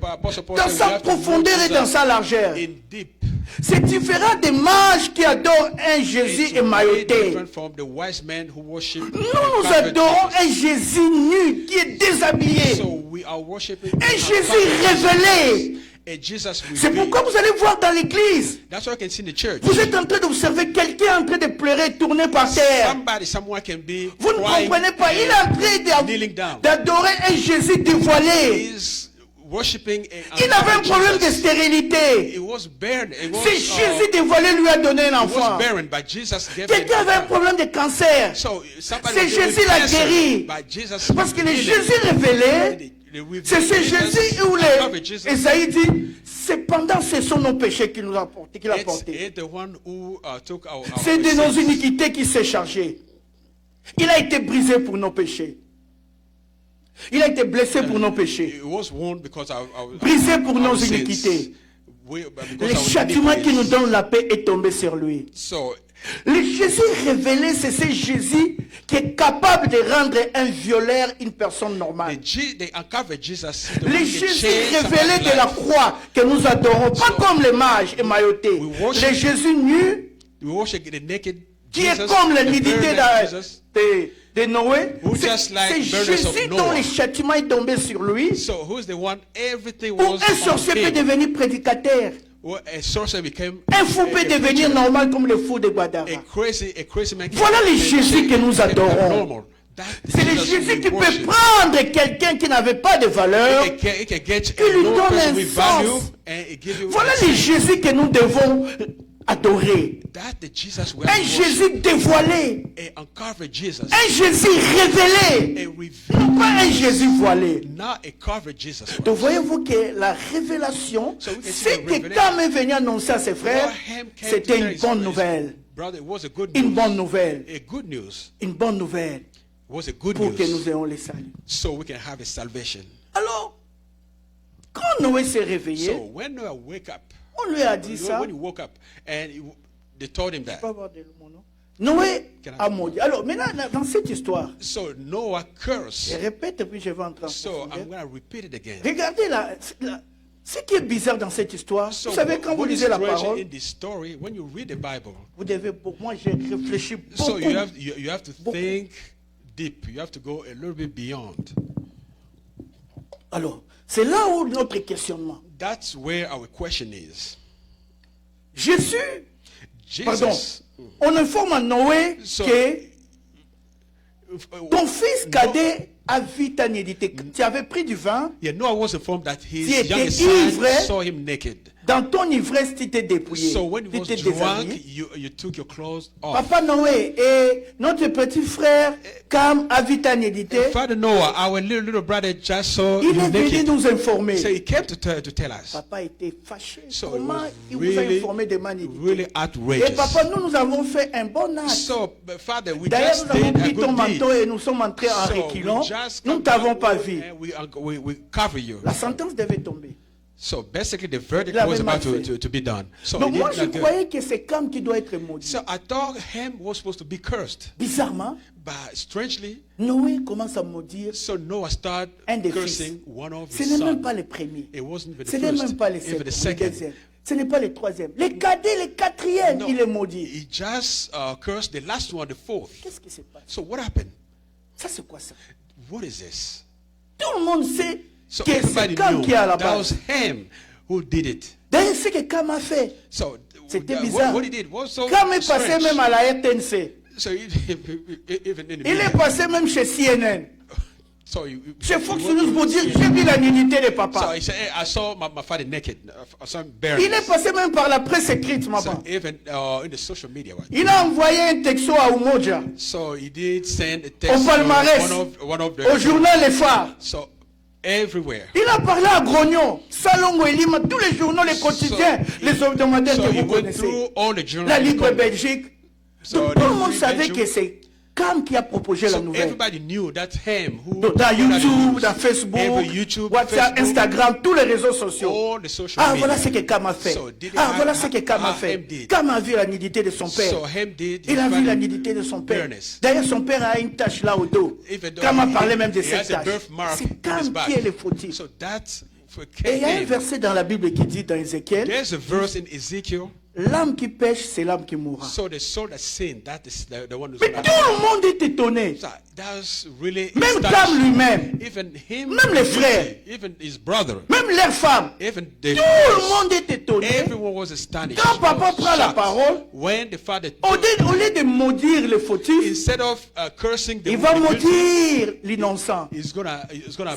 Apostle Paul dans said we sa have to know profondeur et dans Jesus sa largeur. in deep. C'est différent des mages qui adorent un Jésus It's way émailloté. different from the wise men who worship. Nous adorons un Jésus nu qui est déshabillé. So we are worshiping Un Jésus révélé. And Jesus C'est revealed. pourquoi vous allez voir dans l'église, That's what I can see in the church. vous êtes en train d'observer quelqu'un en train de pleurer, tourner par terre. Someone can be Vous ne crying comprenez pas, il est en train kneeling down. d'adorer un Jésus dévoilé. He's worshiping Il avait un problème de Jesus. stérilité. It was barren. C'est Jésus dévoilé lui a donné un It was enfant. barren, but Jesus gave him Quelqu'un avait un problème de cancer. So somebody C'est was dealing Jésus with l'a cancer, guéri. but Jesus Parce que le healed him. Jésus révélé, The revealed c'est ce Jesus Jésus où uncovered Jesus. Esaïe dit, cependant ce sont nos péchés qu'il nous a portés, qu'il a It's portés. the one who took our C'est de nos sins. iniquités qu'il s'est chargé. Il a été brisé pour nos péchés. Il a été blessé pour nos péchés. It was wounded because our Brisé pour nos sins. iniquités. Because Le our châtiment qui nous iniquities. donne la paix est tombé sur lui. So Le Jésus révélé, c'est ce Jésus qui est capable de rendre un violeur une personne normale. they uncovered Jesus. The Le one that Jésus changed révélé somebody's de la life. croix que nous adorons, pas comme les mages émaillotés. We worship- Le Jésus nu, We worship the naked qui Jesus, est comme the l'unité buried Jesus. de Noé. Who C'est just like c'est burners of Jésus Noah. dont le châtiment est tombé sur lui. So who's the one? Everything Ou was un on sorcier peut him. devenir prédicateur. Or a sorcerer became Un fou peut devenir normal comme le fou de Guadara. a crazy man. Voilà le Jésus que nous adorons. Normal. That C'est le Jesus Jésus we qui peut worship. prendre quelqu'un qui n'avait pas de valeur. He can get qui lui a low donne person un with value sens. and it give you Voilà a le sense. Jésus que nous devons adorer. That the Jesus we Un have to worship. Jésus dévoilé. A uncovered Jesus. Un Jésus révélé. A revealed Non pas un Jésus voilé. not a covered Jesus. Donc voyez-vous que la révélation, So we can see c'est the que revelation. quand il est venu annoncer à ses frères, Abraham came to c'était tell une his bonne friends, nouvelle. Brother, it was a good Une news. bonne nouvelle. A good news. Une bonne nouvelle It was a good pour que news. nous ayons le salut. So we can have a salvation. Alors, quand Noé s'est réveillé, So when Noah wake up, on lui a dit ça. when he woke up, and they told him Je that. peux avoir mon nom? Noé a maudit. Alors maintenant, dans cette histoire, So Noah je cursed. répète et puis je vais entrer en So profondeur. I'm going to repeat it again. Regardez ce qui est bizarre dans cette histoire. So Vous savez, quand vous what is lisez la strange parole, in this story, when you read the Bible, vous devez, pour moi, j'ai réfléchi so beaucoup. you have to Beaucoup. think deep. You have to go a little bit beyond. Alors, c'est là où notre questionnement. That's where our question is. Jésus, pardon, Jesus, on informe à Noé So- que ton fils No- cadet a vu ta nudité. Tu avais pris du vin, Yeah, Noah was informed that his S'il était youngest son ivre, saw him naked. dans ton ivresse, tu t'es dépouillé. So when he Tu was t'es drunk, déshabillé. you took your clothes off. Papa Noé et notre petit frère Cam a vu ta nudité. Father Noah, our little brother, just saw Il you est venu naked. nous informer. So he came to tell us. Papa était fâché. So he Comment was il vous a really, informé de ma nudité? really Et outrageous. papa, nous avons fait un bon acte. So, but Father, we D'ailleurs, just nous avons did a pris ton good deed. manteau et nous sommes entrés en So reculant. we just Nous ne come t'avons back pas vu. and we cover you. La sentence devait tomber. So basically, the verdict Il avait was mal about fait. to be done. So Donc he moi, did je not good. croyais que c'est Cam qui doit être maudit. So I thought Ham was supposed to be cursed, Bizarrement, but strangely, Noé commence à maudire so Noah started un des cursing fils. one of Ce his n'est même sons. pas le premier. It wasn't even Ce the n'est même first, pas le even the second. second. Ce n'est pas le troisième. Le cadet, le quatrième, No, il est maudit. he just cursed the last one, the fourth. Qu'est-ce qui se passe? So what happened? Ça, c'est quoi ça? What is this? Tout le monde sait So que c'est everybody Cam knew qui est à la that was base. him who did it. D'ailleurs, ce que Cam a fait, So c'était what bizarre. he did was so Cam est passé strange. même à la RTNC. So even in the Il est media. passé même chez CNN. So Chez Fox News pour dire j'ai vu la nudité de So papa. he said, hey, I saw my father naked. I saw him bare. Il est passé même par la presse écrite, So maman. even in the social media. Right? Il a envoyé un texto à Umoja, So he did send a text au palmarès, one of the au journal Les Phares. So everywhere. Il a parlé à Grognon, Salongo et Lima, tous les journaux, les quotidiens, les hebdomadaires So que he vous went connaissez. through all the journals. La Libre Belgique. So Donc, tout le monde the savait Belgium- que c'est Cam qui a proposé la So nouvelle. everybody knew that him who Donc, dans put out the YouTube, news. dans Facebook, Every YouTube, WhatsApp, Facebook, Instagram, tous les réseaux sociaux. all the social Ah, media. voilà ce que Cam a fait. So did Ah, Ham- voilà ce que Cam a Ham fait. did. Cam a vu la nudité de son père. So him did. Il he a vu found la nudité de son père. bareness. D'ailleurs, son père a une tache là au dos. Even though Cam a he- parlé même de he cette has a tache. birthmark C'est in his Cam back. qui est le fautif. So that's for Et il y a un him. verset dans la Bible qui dit dans Ézéchiel, There's a verse in Ezekiel. l'âme qui pêche, c'est l'âme qui mourra. So the soul that sinned, that is the one who's Mais going tout le monde est étonné. So that's really Même Cam astonishing. lui-même, Even him, Même les frères. even his brother, même leurs femmes, even tout the le monde est étonné. everyone was astonished. Quand papa prend la Shocked. parole, When the father, au lieu de maudire le fautif, instead of cursing the il va guilty, maudire l'innocent. he's gonna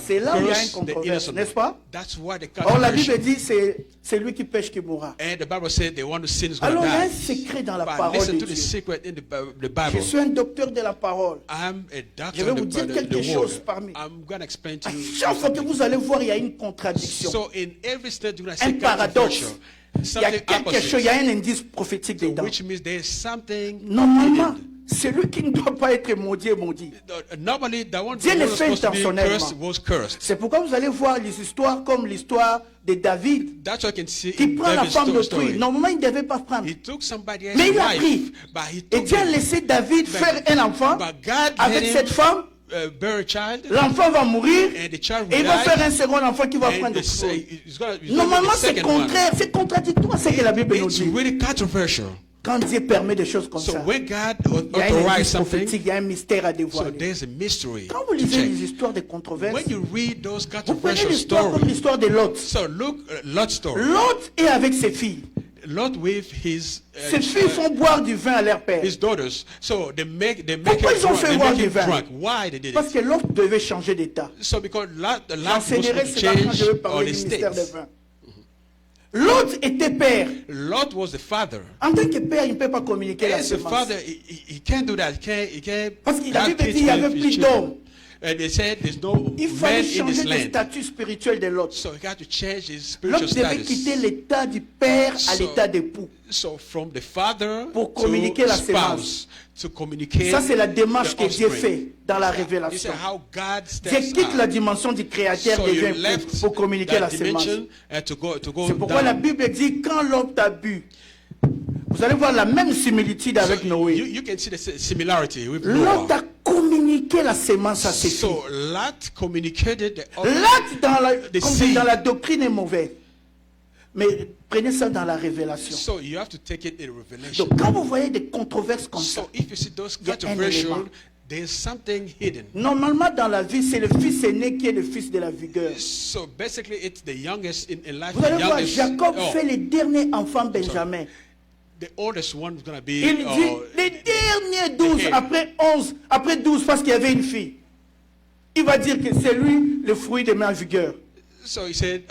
C'est là où il y a une curse the controverse, innocent. n'est-ce pas? That's why the Or la Bible controversy. dit c'est lui qui pêche qui mourra. And the Bible said the one who sins is going Alors to il y a un die. secret dans la But parole listen de to the Dieu. secret in the Je Bible. suis un docteur de la parole. I'm a Je doctor vais of vous dire the quelque chose word. parmi. I'm going to explain to À you. chaque fois que vous allez voir, il y a une contradiction. So in every state, you're going to Un say paradoxe. controversial. Il y a Something quelque chose, il opposite. y a un indice prophétique dedans. Which means there's something Normalement, hidden. celui qui ne doit pas être maudit est maudit. Normally, the one Dieu who le was fait supposed to be intentionnellement. cursed was cursed. C'est pourquoi vous allez voir les histoires comme l'histoire de David That's what you can see qui in prend la David's femme d'autrui. story. Normalement, il ne devait pas prendre. He took somebody Mais else's il a pris. wife, but he Et took Dieu a it. laissé David faire un enfant But God avec let cette him femme. bear a child, L'enfant va mourir and the child et will il va die. faire un second enfant qui va And prendre le the trône. he's gonna be Normalement, the c'est second one. contraire, c'est contradictoire à ce que la Bible nous It's dit. really controversial. Quand Dieu permet des choses comme So ça, when God il y a un authorizes indice something, prophétique, il y a un mystère à so dévoiler. there's a mystery Quand vous to lisez les check. histoires de controverses, When you read those vous prenez controversial l'histoire comme stories, l'histoire de Lot. so look Lot's story. Lot est avec ses filles. Lot with his Ses filles font boire du vin à leur père. his daughters. So they make Pourquoi him ils ont drunk. fait They boire make du him vin? drunk. Why they did Parce it? que Lot devait changer d'état. So because the land was J'enseignerai supposed to cela quand je vais change parler on du the mystère des states. vins. Lot était père. Lot was the father. En tant que père, il ne peut pas communiquer la As a semence. father, he can't do that. He can't Parce que la have Bible dit kids qu'il y avait with his plus children. d'hommes. And they said there's no Il man fallait in this changer le land. statut spirituel de Lot. So he had to change his Lot spiritual devait quitter status. l'état du père à So- l'état d'époux. So from the father Pour communiquer to la spouse, to communicate Ça, c'est la démarche the que Dieu offspring. fait dans la This is révélation. how God Dieu steps quitte la out. dimension du créateur So des you vins left pour communiquer that la sémence. dimension and to go C'est pourquoi la down. Bible dit quand Lot a bu, vous allez voir la même similitude avec So Noé. you can see the similarity with Lot a Noah. communiqué la sémence à ses filles. So Lot communicated the L'acte The comme seed. dans la doctrine est mauvais. Mais prenez ça dans la révélation. So you have to take it in revelation. Donc quand vous voyez des controverses comme ça, So if you see those il y a un controversial, élément. there's something hidden. normalement dans la vie, c'est le fils aîné qui est le fils de la vigueur. So basically, it's the youngest in life. Vous The allez voir, youngest, Jacob fait le dernier enfant Benjamin. the oldest one is gonna be. Il dit les derniers 12, head. après 11, après 12, parce qu'il y avait une fille. Il va dire que c'est lui le fruit de ma vigueur. So he said,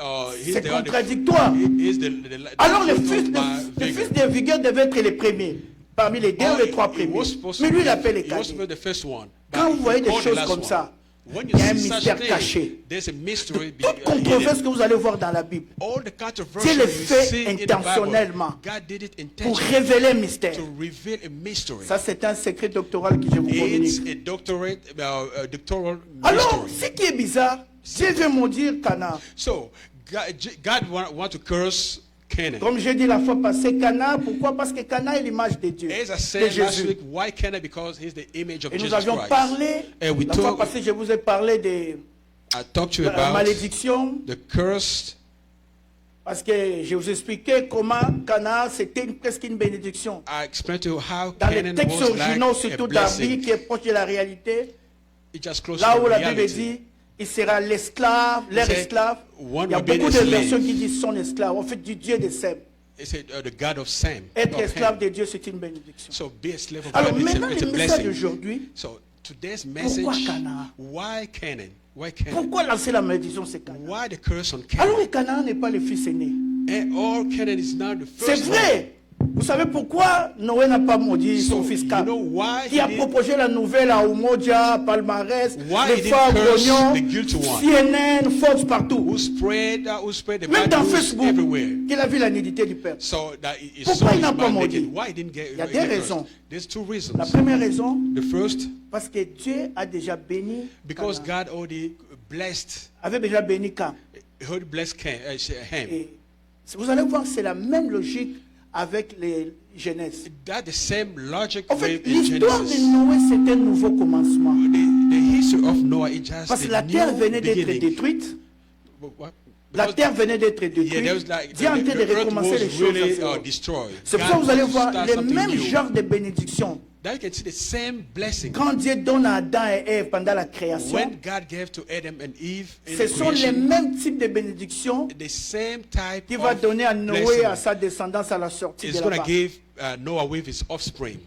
he's C'est the contradictoire. He's the Alors le fruit fils, of my le vigor. fils de vigueur devait être le premier, parmi les deux ou les trois He premiers. was supposed Mais to lui, be- il appelle les he was cadets. supposed to be the first one. Quand But vous voyez he des called the choses last comme one. ça, When il y you a un see such mystère thing, caché. there's a mystery Toute controverse que vous allez voir dans la Bible, All the Dieu controversial le you fait see in the intentionnellement Bible, God did it pour intentionally révéler un mystère. to reveal a mystery. Ça, c'est un secret doctoral que je vous It's communique. a doctoral Alors, mystery. ce qui est bizarre, Dieu veut maudire Cana. So God want to curse Canaan. Comme j'ai dit la fois passée, Cana, pourquoi? Parce que Cana est l'image de Dieu, As I de said last Jésus. week, why Canaan? Because he's the image of Et nous Jesus avions Christ. parlé, And we la fois talk, passée, je vous ai parlé de I talked to you la about malédiction, the curse. parce que je vous expliquais comment Cana, c'était presque une bénédiction. I explained to you how Dans les Canaan textes was originaux, like surtout a d'Arbi, blessing. qui est proche de la réalité, It just close là to où la reality. Bible dit, il sera l'esclave, leur said, esclave. one Il y a will be beaucoup the de slave. versions qui disent son esclave, en fait, du Dieu de Sem. It said the God of Sam. Être of esclave Ham. de Dieu, c'est une bénédiction. So be a slave of Alors God. maintenant, It's le a message blessing. d'aujourd'hui, So today's message, Canaan? why Canaan? Why Canaan? pourquoi lancer la malédiction, c'est Canaan? Why the curse on Alors Canaan? que Canaan n'est pas le fils aîné. And all Canaan is now the C'est first vrai. Vous savez pourquoi Noé n'a pas maudit son So, fils you Cam? know why Qui a he did- proposé la nouvelle à Umoja, à Palmarès, Why les he didn't femmes, curse Grognon, the guilty one? CNN, Fox, partout. who spread the Même bad dans news Facebook, everywhere. qu'il a vu la nudité du père. So that his Pourquoi son il n'a is pas man maudit? naked. Why he didn't get? Il y a deux get cursed? raisons. There's two La reasons. première raison, The first, parce que Dieu a déjà béni because Canaan. God already blessed, Avait déjà béni Cam. he already blessed Ham. Et vous allez voir, c'est la même logique avec les Genèse. That the same logic En fait, with in l'histoire de Genesis. Noé, c'est un nouveau commencement. The history of Noah is just Parce que the la terre new venait d'être beginning. détruite. What? La Because- terre venait d'être Yeah, there was détruite. like Dieu est en train de the earth recommencer les was choses. à really zéro. destroyed. C'est pour ça que God vous allez wants to voir start les something mêmes new. genres de bénédictions. Now you can see the same blessing. Quand Dieu donne à Adam et Ève pendant la création, When God gave to Adam and Eve in ce the sont les creation, mêmes types de bénédictions the same type qu'il va of donner à Noé, blessing à sa descendance à la sortie is de going la to barque. give Noah with his offspring.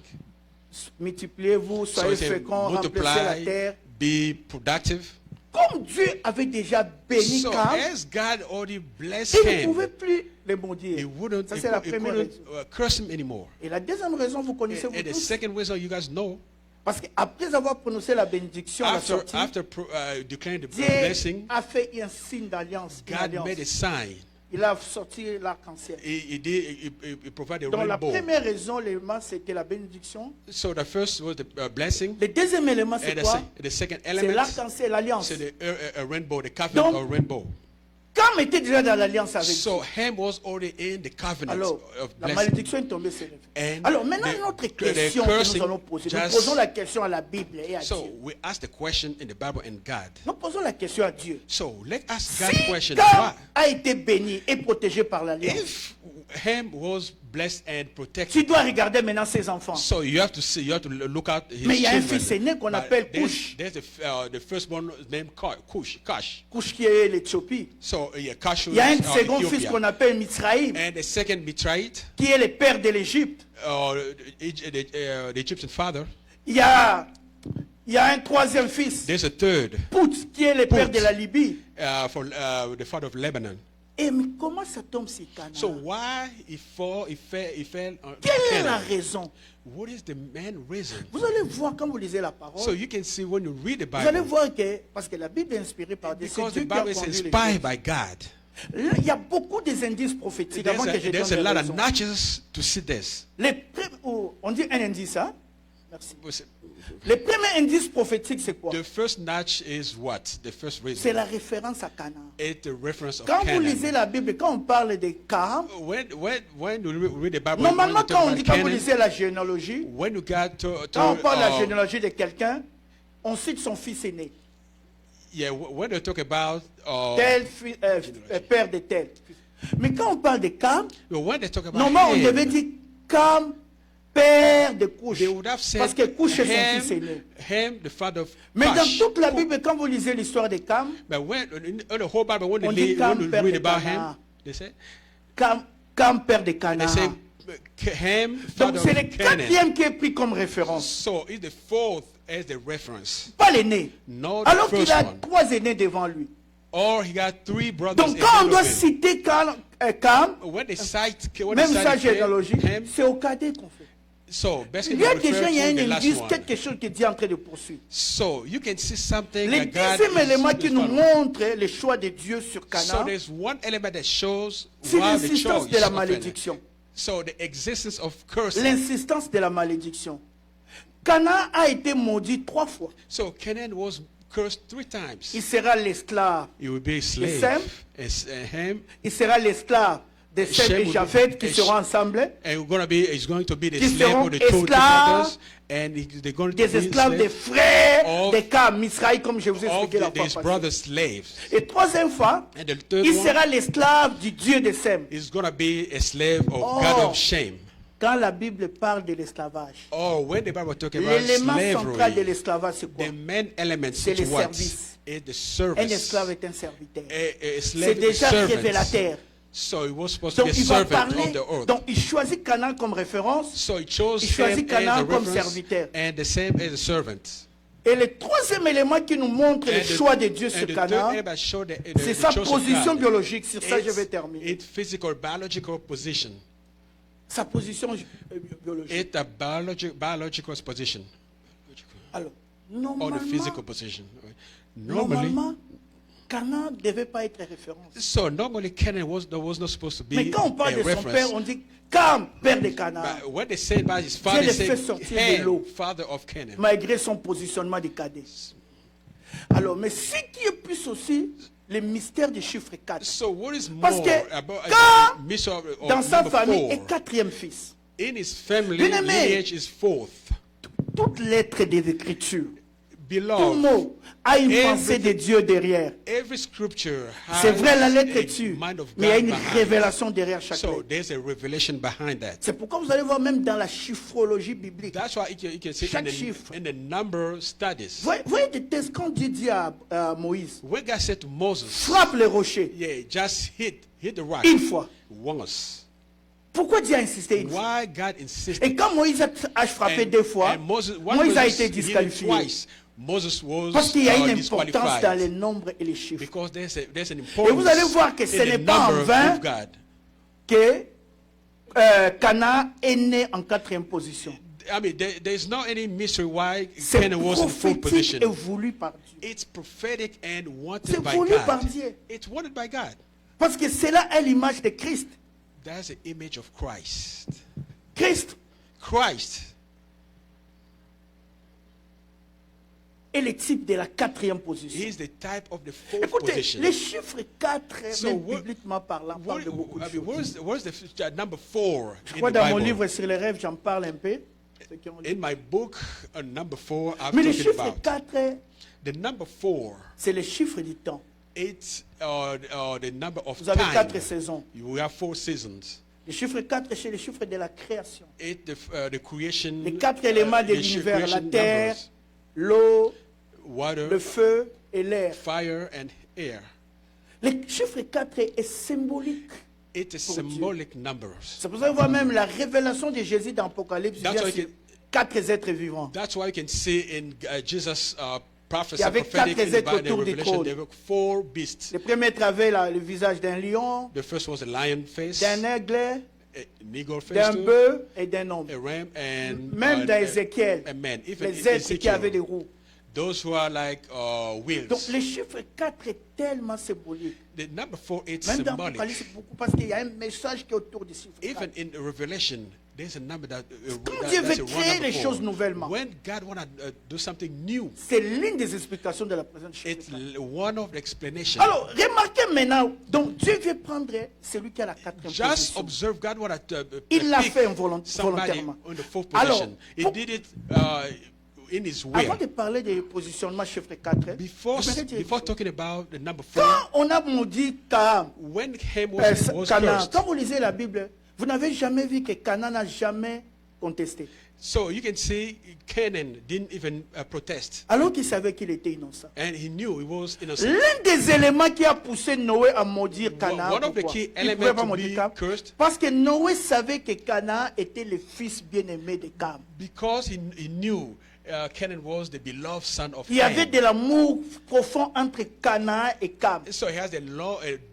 Multipliez-vous, So soyez he said, féconds, remplissez la multiply, terre. be productive. Comme Dieu avait déjà béni So Cam, as God already blessed il ne him, pouvait plus les he maudire. wouldn't, Ça, he c'est la cou- he première couldn't raison. curse him anymore. Et la deuxième raison, vous connaissez vous And the tous, second reason you guys know, parce qu'après avoir prononcé la bénédiction à la sortie, after declaring the Dieu blessing, a fait un signe d'alliance. une God alliance. made a sign. Il a sorti l'arc-en-ciel. He provided a Donc la rainbow. première raison, l'élément, c'était la bénédiction. So the first was the blessing, Le deuxième élément, c'est and quoi? the second C'est element, l'arc-en-ciel, l'alliance. so the rainbow, the covenant Donc, or rainbow. Cam était déjà dans l'alliance avec Dieu. So Ham was already in the covenant Alors, of la blessing. malédiction est tombée sur lui. And Alors, maintenant, the- notre the question que cursing nous allons poser. Nous just- posons la question à la Bible et à So Dieu. we ask the question in the Bible and God. Nous posons la question à Dieu. So let's ask God Si question. Cam Why? a été béni et protégé par l'alliance, If Ham was blessed and tu protected, dois regarder maintenant ses enfants. so you have to see, you have to look at his Mais il y a un children. fils aîné qu'on But appelle there's- Cush. There's the firstborn named Cush. Cush qui est l'Éthiopie. So yeah, Cush Il y a un was, second fils Ethiopia. qu'on appelle Mithraïm, And the second Mitraite, qui est le père de l'Égypte. the Egyptian father. Il y a un troisième fils, There's a third, Put, qui est le père Put. de la Libye. for the father of Lebanon. Et mais comment ça tombe sur Canaan? So why he fell on Quelle est la Canaan? raison? What is the main reason? Vous allez voir quand vous lisez la parole. So you can see when you read the Vous allez Bible, voir que, parce que la Bible est inspirée par Dieu, c'est because Dieu the qui a Bible is conduit les inspired choses. by God. Là, il y a beaucoup des indices prophétiques avant que je donne There's a les lot of raisons. notches to see this. On dit un indice, hein? Merci. Le premier indice prophétique, c'est quoi? The first notch is what? The first C'est reason. la référence à Canaan. It's the reference of Quand vous lisez Canaan. la Bible, quand on parle de Cam, When you read the Bible, normalement, when you quand talk on about dit, quand vous Canaan, lisez la généalogie, when you got quand on parle de la to généalogie de quelqu'un, on cite son fils aîné. yeah, when you talk about Tel père de tel. Mais quand on parle de Cam, when they talk about normalement, on Ham, devait dire Cam, père de Cush. they would have said Parce que Cush est son fils aîné. Ham, the father of Mais dans Cush. toute la Bible, quand vous lisez l'histoire de Cam, But when in the whole Bible, when On they dit Cam, when you père read de about Canaan. him, they say Cam, père de they say Canaan. Ham, Donc father c'est le of Canaan. quatrième qui est pris comme référence, So it's the fourth as the reference. pas l'aîné. Not the Alors qu'il first a one. 3 aînés devant lui. Or he got three brothers. Donc quand on ahead doit of him. citer Cam, When they cite, when même they sa cite généalogie, Ham, c'est au cadet qu'on fait. so basically Il y a they refer déjà il y a to the un last indice, one. quelque chose que Dieu est en train de poursuivre. So you can see something Le that God deuxième élément is qui nous following. montre le choix de Dieu sur So Canaan, there's one element that shows c'est why the l'insistance choice de la of Canaan. malédiction. So the existence of cursing. L'insistance de la malédiction. Canaan a été maudit 3 fois. So Canaan was cursed 3 times. Il sera l'esclave. He will be a slave. Sem. As Ham, Il sera l'esclave de Sem Shem et will be- Japheth qui and seront ensemble. and he's going to be the Qui slave seront of the two esclaves, brothers, and they're going to Des be esclaves des slaves frères of- de Cam, Misraï, comme je vous ai of expliqué la fois these passée. brothers' slaves. Et troisième fois, And the third il one sera l'esclave du Dieu de Sem. is going to be a slave of Oh. God of shame. Quand la Bible parle de l'esclavage, Or when the Bible talks about l'élément central de slavery, l'esclavage, c'est quoi? the main element C'est is le what? service. Is the Un service. esclave est un serviteur. A slave C'est is a déjà servant. révélateur. So he was supposed to Donc be a il va servant parler, of the earth. donc il choisit Canaan comme référence. So he chose il choisit him Canaan as a comme reference serviteur. and the same as a servant. Et le troisième élément qui nous montre le And the- choix de Dieu and sur the Canaan, third element showed the c'est sa choice of position God. biologique. Sur ça, je vais terminer. It's physical, biological position. Sa position biologique. It's a biological position. Alors, Or the physical normalement, position. Normally, normalement, Canaan ne devait pas être référence. so normally Canaan was not supposed to be Mais quand on parle a de son reference. père, on dit Cam, père de Canaan, But when they say about his father, Dieu they le fait say sortir de l'eau. Ham, father of Canaan. malgré son positionnement de cadet. Alors, mais ce qui est plus aussi le mystère du chiffre 4. So what is more Parce que about quand mystery of dans sa number famille 4? est quatrième fils. In his family, Bien-aimé. lineage is fourth. Toute lettre des Écritures Beloved, mot a une pensée de everything- Dieu derrière. every scripture has C'est vrai, la lettre est a dessus, mind of mais il y a God une behind it. révélation derrière chaque So lettre. there's a revelation behind that. C'est pourquoi vous allez voir même dans la chiffrologie biblique. That's why you can see Chaque chiffre. in the number studies. Voyez des textes quand Dieu dit à Moïse, When God said to Moses, frappe les rochers yeah, just hit the rock une fois. once. Pourquoi Dieu a insisté une fois? Why God insisted? Et quand Moïse a frappé deux fois, and when Moïse a Moses été hit it disqualifié. twice, Moses was Parce qu'il y a une importance disqualified. dans les nombres et les chiffres. Because there's an Et importance vous allez voir que ce in n'est the pas en number vain with God. que Cana est né en 4e position. I mean, there's not any mystery why C'est Canaan was in fourth prophétique et position. voulu par Dieu. It's prophetic and wanted C'est by voulu par God. Dieu. It's wanted by God. Parce que cela est l'image de Christ. That's the image of Christ. Christ Christ est le type de la 4e position. is the type of the fourth Écoutez, position. les chiffres 4, So même what- bibliquement parlant, parlent de beaucoup de I mean, choses. where's the number 4 Je in crois the dans mon Bible? livre sur les rêves, j'en parle un peu. Ceux qui ont lu. In my book, number 4, I'm Mais le talking chiffre about 4, the number 4. c'est le chiffre du temps. It's the number of Vous avez time. 4 saisons. We have 4 seasons. Le chiffre 4, c'est le chiffre de la création. It's the creation. Les 4 éléments de the l'univers, la creation terre, numbers. l'eau, Water, le feu et l'air. fire, and air. Le chiffre 4 est symbolique. It is Pour Dieu. symbolic numbers. C'est pour ça qu'on voit même la révélation de Jésus dans l'Apocalypse. Il y That's a why ces you 4 êtres vivants. That's why you can see in Jesus' prophecy, Il y avait prophetic 4 in êtres the autour du Revelation, trône. there were 4 beasts. Le premier être avait le visage d'un lion, The first was a lion face, d'un aigle, an eagle face, d'un too, bœuf et d'un homme. a ram, and Même dans Ézéchiel, a man. Even les in êtres qui avaient des Ezekiel, roues. those who are like wheels. Donc le chiffre 4 est tellement symbolique. The number 4 is Même dans symbolic. l'Apocalypse, c'est beaucoup parce qu'il y a un message qui est autour du chiffre 4. Even in Revelation, there's a number that, Quand Dieu that's veut a créer number les 4. choses nouvellement. When God want to do something new, C'est l'une des explications de la présence du chiffre it's 4. one of the explanations. Alors, remarquez maintenant, donc Dieu veut prendre celui qui a la 4e Just position. observe God want to Il l'a pick fait somebody volontairement. on the fourth Alors, position. He pour- did it in his way. Avant de parler du positionnement chiffre 4, Before, j'aimerais dire- before talking about the number 4, quand on a maudit Cam, when Ham was Canaan, cursed, quand vous lisez la Bible, vous n'avez jamais vu que Canaan n'a jamais contesté. so you can see Canaan didn't even protest. Alors qu'il savait qu'il était innocent. And he knew he was innocent. L'un des éléments qui a poussé Noé à maudire Canaan, One of the pourquoi? key Il ne pouvait elements pas to maudire be Cam, cursed. parce que Noé savait que Canaan était le fils bien-aimé de Cam. Because he knew Canaan was the beloved son of Il y avait Ham. de l'amour profond entre Canaan et Cam. So he has a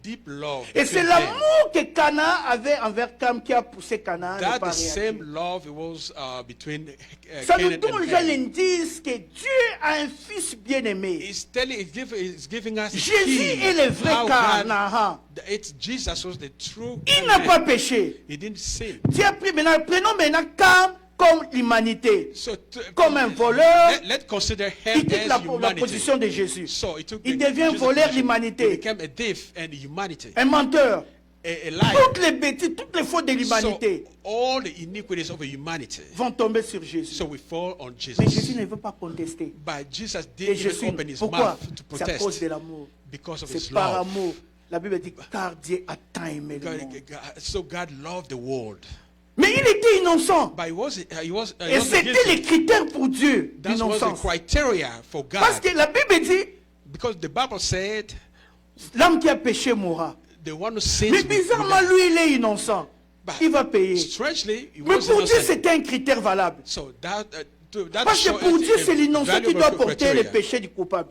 deep love. Et c'est between them. l'amour que Canaan avait envers Cam qui a poussé Canaan à ne That pas the réagir. same love it was between Ça nous Canaan donne and déjà Ham. l'indice que Dieu a un fils bien-aimé. He's giving us the Jésus key est le vrai how God- Canaan. It's Jesus was the true Il n'a pas Canaan. péché. He didn't sin. Dieu a pris maintenant, prenons maintenant Cam comme l'humanité. So Comme un voleur, let's consider Ham il quitte as la humanity. position de Jésus. So he took Il the- devient Jesus' voleur position. l'humanité. He became a thief and humanity. Un menteur. A liar. Toutes les bêtises, toutes les fautes de l'humanité So all the iniquities of humanity. vont tomber sur Jésus. So we fall on Mais Jésus Jesus. ne veut pas contester. But Jesus Et didn't Jésus, even open his pourquoi? mouth to C'est à cause protest de l'amour. because of C'est his par love. amour. La Bible dit car Dieu a tant aimé le monde. So God loved the world. Mais il était innocent. But he was Et wasn't c'était guilty. les critères pour Dieu That was the d'innocence. criteria for God. Parce que la Bible dit Because the Bible said l'homme qui a péché mourra. the one who sins Mais will bizarrement, die. lui, il est innocent. But Il va payer. strangely, he Mais was pour Dieu, innocent. c'était un critère valable. So that Parce que pour Dieu, c'est l'innocent qui doit porter le péché du coupable.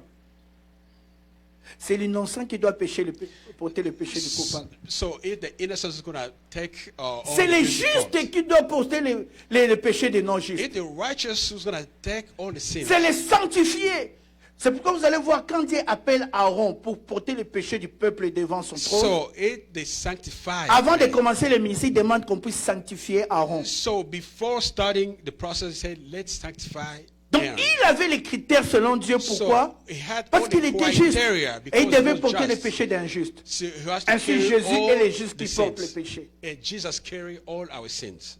C'est l'innocent qui doit porter le péché du coupable. So if the innocent is going to take all C'est the les guilty faults, justes qui doivent porter le péché des non-justes. if the righteous is going to take all the sins, C'est les sanctifiés. C'est pourquoi vous allez voir quand Dieu appelle Aaron pour porter le péché du peuple devant son trône. so if they sanctify. Avant de commencer le ministère, il demande qu'on puisse sanctifier Aaron. So before starting the process, he said, let's sanctify Donc Aaron. il avait les critères selon Dieu. Pourquoi? So he had Parce all qu'il the était juste. criteria Et il because he devait was porter le just. péché d'un juste. So he has to Ainsi carry Jésus all est le juste the qui porte le sins. péché. And Jesus carry all our sins.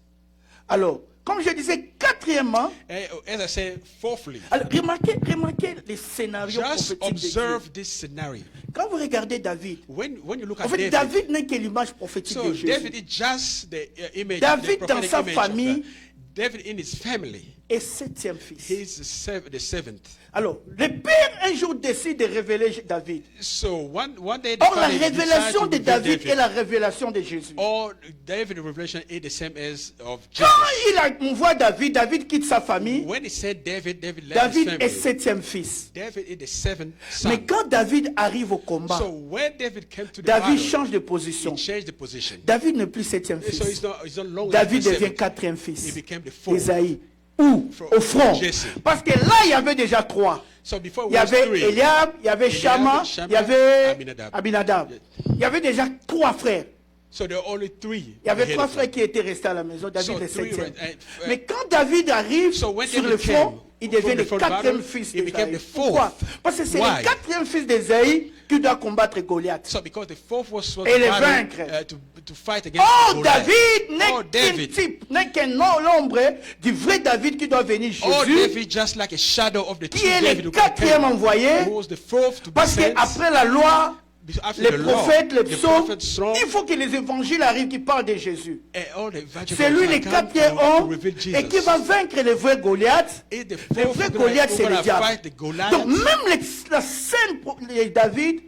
Alors, comme je disais, quatrièmement, And as I said, fourthly, alors remarquez les scénarios just prophétiques de Dieu. observe this scenario. Quand vous regardez David, When you look en at fait, David n'est que l'image prophétique so de Jésus. David is just the image, David the dans prophetic sa image of famille David in his family. est septième fils. He's the seventh. Alors, le père un jour décide de révéler David. So one day, the Or, la father decides révélation to de reveal David est la révélation de Jésus. Or David's revelation is the same as of Quand Jesus. on voit David, David quitte sa famille. When he said David left his David family. est septième fils. David is the seventh son. Mais quand David arrive au combat, So when David came to the David battle, change de he position. changed the position. David n'est plus septième So fils. he's no longer David the devient seventh. quatrième He fils. became the fourth. Esaïe. Où? From Au front. Jesse. Parce que là, il y avait déjà trois. So before Il y it was avait three, Eliab, il y avait Shama, il y avait Abinadab. Abinadab. Il y avait déjà trois frères. So there are only three. Il y avait ahead trois of frères them. qui étaient restés à la maison. David So le three septième. were- Mais quand David arrive So when sur David le front, came il from devient the le front quatrième battle, fils he became d'Ésaïe. the fourth. Pourquoi? Parce que c'est Why? le quatrième fils d'Ésaïe qui doit combattre Goliath. So because the fourth was supposed Et to, les battle, vaincre. to fight against Oh, Goliath. David Oh, n'est qu'un David. type, n'est qu'un ombre du vrai David qui doit venir Oh, Jésus, David, just like a shadow of the qui true est David le who came, quatrième envoyé, who was the fourth to be parce sent. qu'après la loi, After les the law, prophètes, les the psaumes, prophets strong, il faut que les évangiles arrivent qui parlent de Jésus. and all the evangelists C'est lui le that come quatrième to homme reveal Jesus. et qui va vaincre le vrai Goliath. Is the Le fourth vrai who Goliath, c'est gonna le diable. fight the Goliath. Donc même la scène de David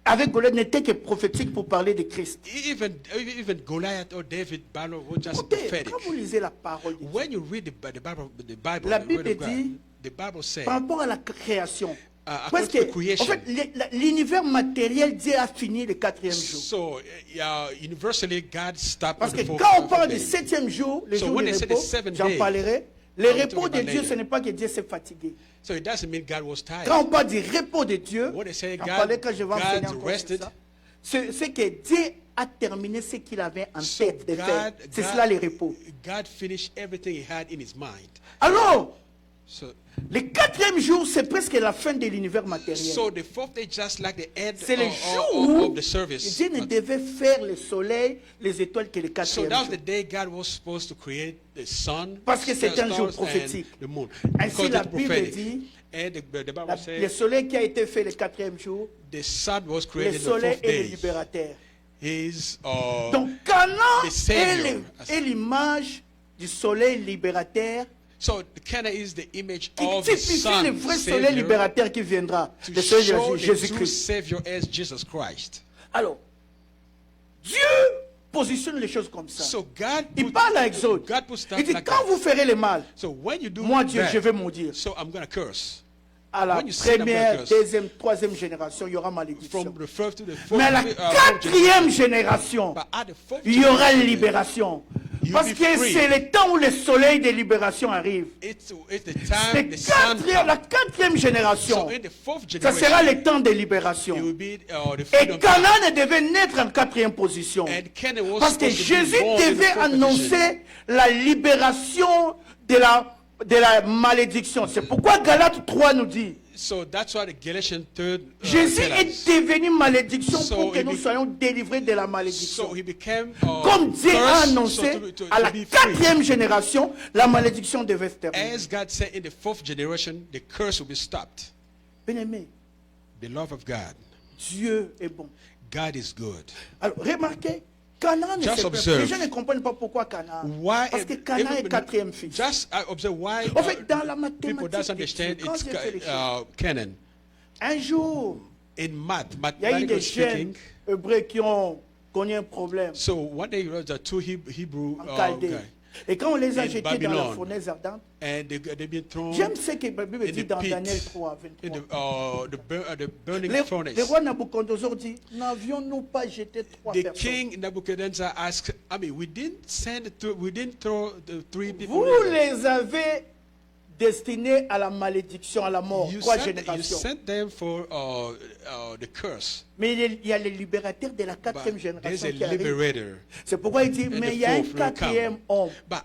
avec Goliath n'était que prophétique pour parler de Christ. Even Goliath or David battle was just Écoutez, prophetic. quand vous lisez la parole de Dieu, When you read the Bible, La the word Bible of God, dit, the Bible says, par rapport à la création, according parce to que, creation. en fait, l'univers matériel, Dieu a fini le quatrième jour. so universally God stopped Parce on que the fourth quand on parle day. du septième jour, le So jour when du they say the repos, seventh j'en day, parlerai. Le I'll repos talk de about Dieu, later. ce n'est pas que Dieu s'est fatigué. So it doesn't mean God was tired. Quand on parle du repos de Dieu, What they say, j'en God- parlerai quand je vais enseigner God encore sur rested. ça. C'est que Dieu a terminé ce qu'il avait en So tête de faire. C'est God- cela le repos. God finished everything he had in his mind. Alors, So, le quatrième jour, c'est presque la fin de l'univers matériel. so the fourth day, just like the end C'est le of, jour of où the service. Dieu ne devait faire le soleil, les étoiles que le So quatrième that was jour. the day God was supposed to create the sun, Parce que c'est un jour stars, prophétique. and the moon. Ainsi, Because la it's Bible prophetic. dit, And the Bible le says soleil qui a été fait le quatrième jour, the sun was le created the soleil fourth est le day. libérateur. Is Donc Canaan the Savior. est l'image du soleil libérateur so Cana is the image qui of the typifie sun le vrai soleil Savior libérateur qui viendra, to le soleil show de the true Jésus-Christ. Savior as Jesus Christ. Alors, Dieu positionne les choses comme ça. So God Il put, parle à Exode. God put stuff Il dit, like quand that. vous ferez le mal, So when you do moi Dieu, bad, je vais maudire. so I'm going to curse. À la when you sin, I'm première, gonna curse. deuxième, troisième génération, il y aura malédiction. From the first to the Mais à la fourth, fourth quatrième génération, But at the fourth il y aura generation, libération. You'll Parce be que free. c'est le temps où le soleil de libération arrive. It's the C'est time the sun la comes. quatrième génération. So in the fourth Ça generation, sera le temps de it libération. will be the Et freedom time. Canaan devait naître en quatrième position. And Canaan was Parce que supposed to be Jésus born in the devait fourth annoncer position. la libération de la malédiction. C'est pourquoi Galates 3 nous dit, So that's why the Galatians 3 Jésus tell est us. devenu malédiction So pour que he nous be- soyons délivrés de la malédiction. So he became Comme Dieu a cursed, annoncé, so to à la be free. quatrième génération, la malédiction devait se terminer. As God said in the fourth generation, the curse will be stopped. Bien-aimé, The love of God. Dieu est bon. God is good. Alors, remarquez, Canaan, Just c'est observe. les gens ne comprennent pas pourquoi Canaan. Why? Parce que Canaan est quatrième fils. Just observe why En fait, dans la people doesn't mathématique, understand quand it's j'ai fait les choses, Canaan. un jour, In math, il y a eu des mathematically jeunes speaking. hébreux qui ont connu un problème So one day there was the two Hebrew en Chaldée. guys, Et quand on les a in jetés dans la Babylon. fournaise ardente, and they've been thrown j'aime ce que la Bible in dit the dans pit, Daniel 3, in 23. the burning Le furnace. roi Nabucodonosor dit, n'avions-nous pas jeté trois The personnes? king Nebuchadnezzar asked, I mean, we didn't throw the three people. Vous in there. les avez destinés à la malédiction, à la mort, You trois sent générations. them for the curse. Mais il y a le libérateur de la But quatrième there's génération a qui arrive. liberator. C'est pourquoi il dit, And mais the il y a un fourth will come. quatrième homme. But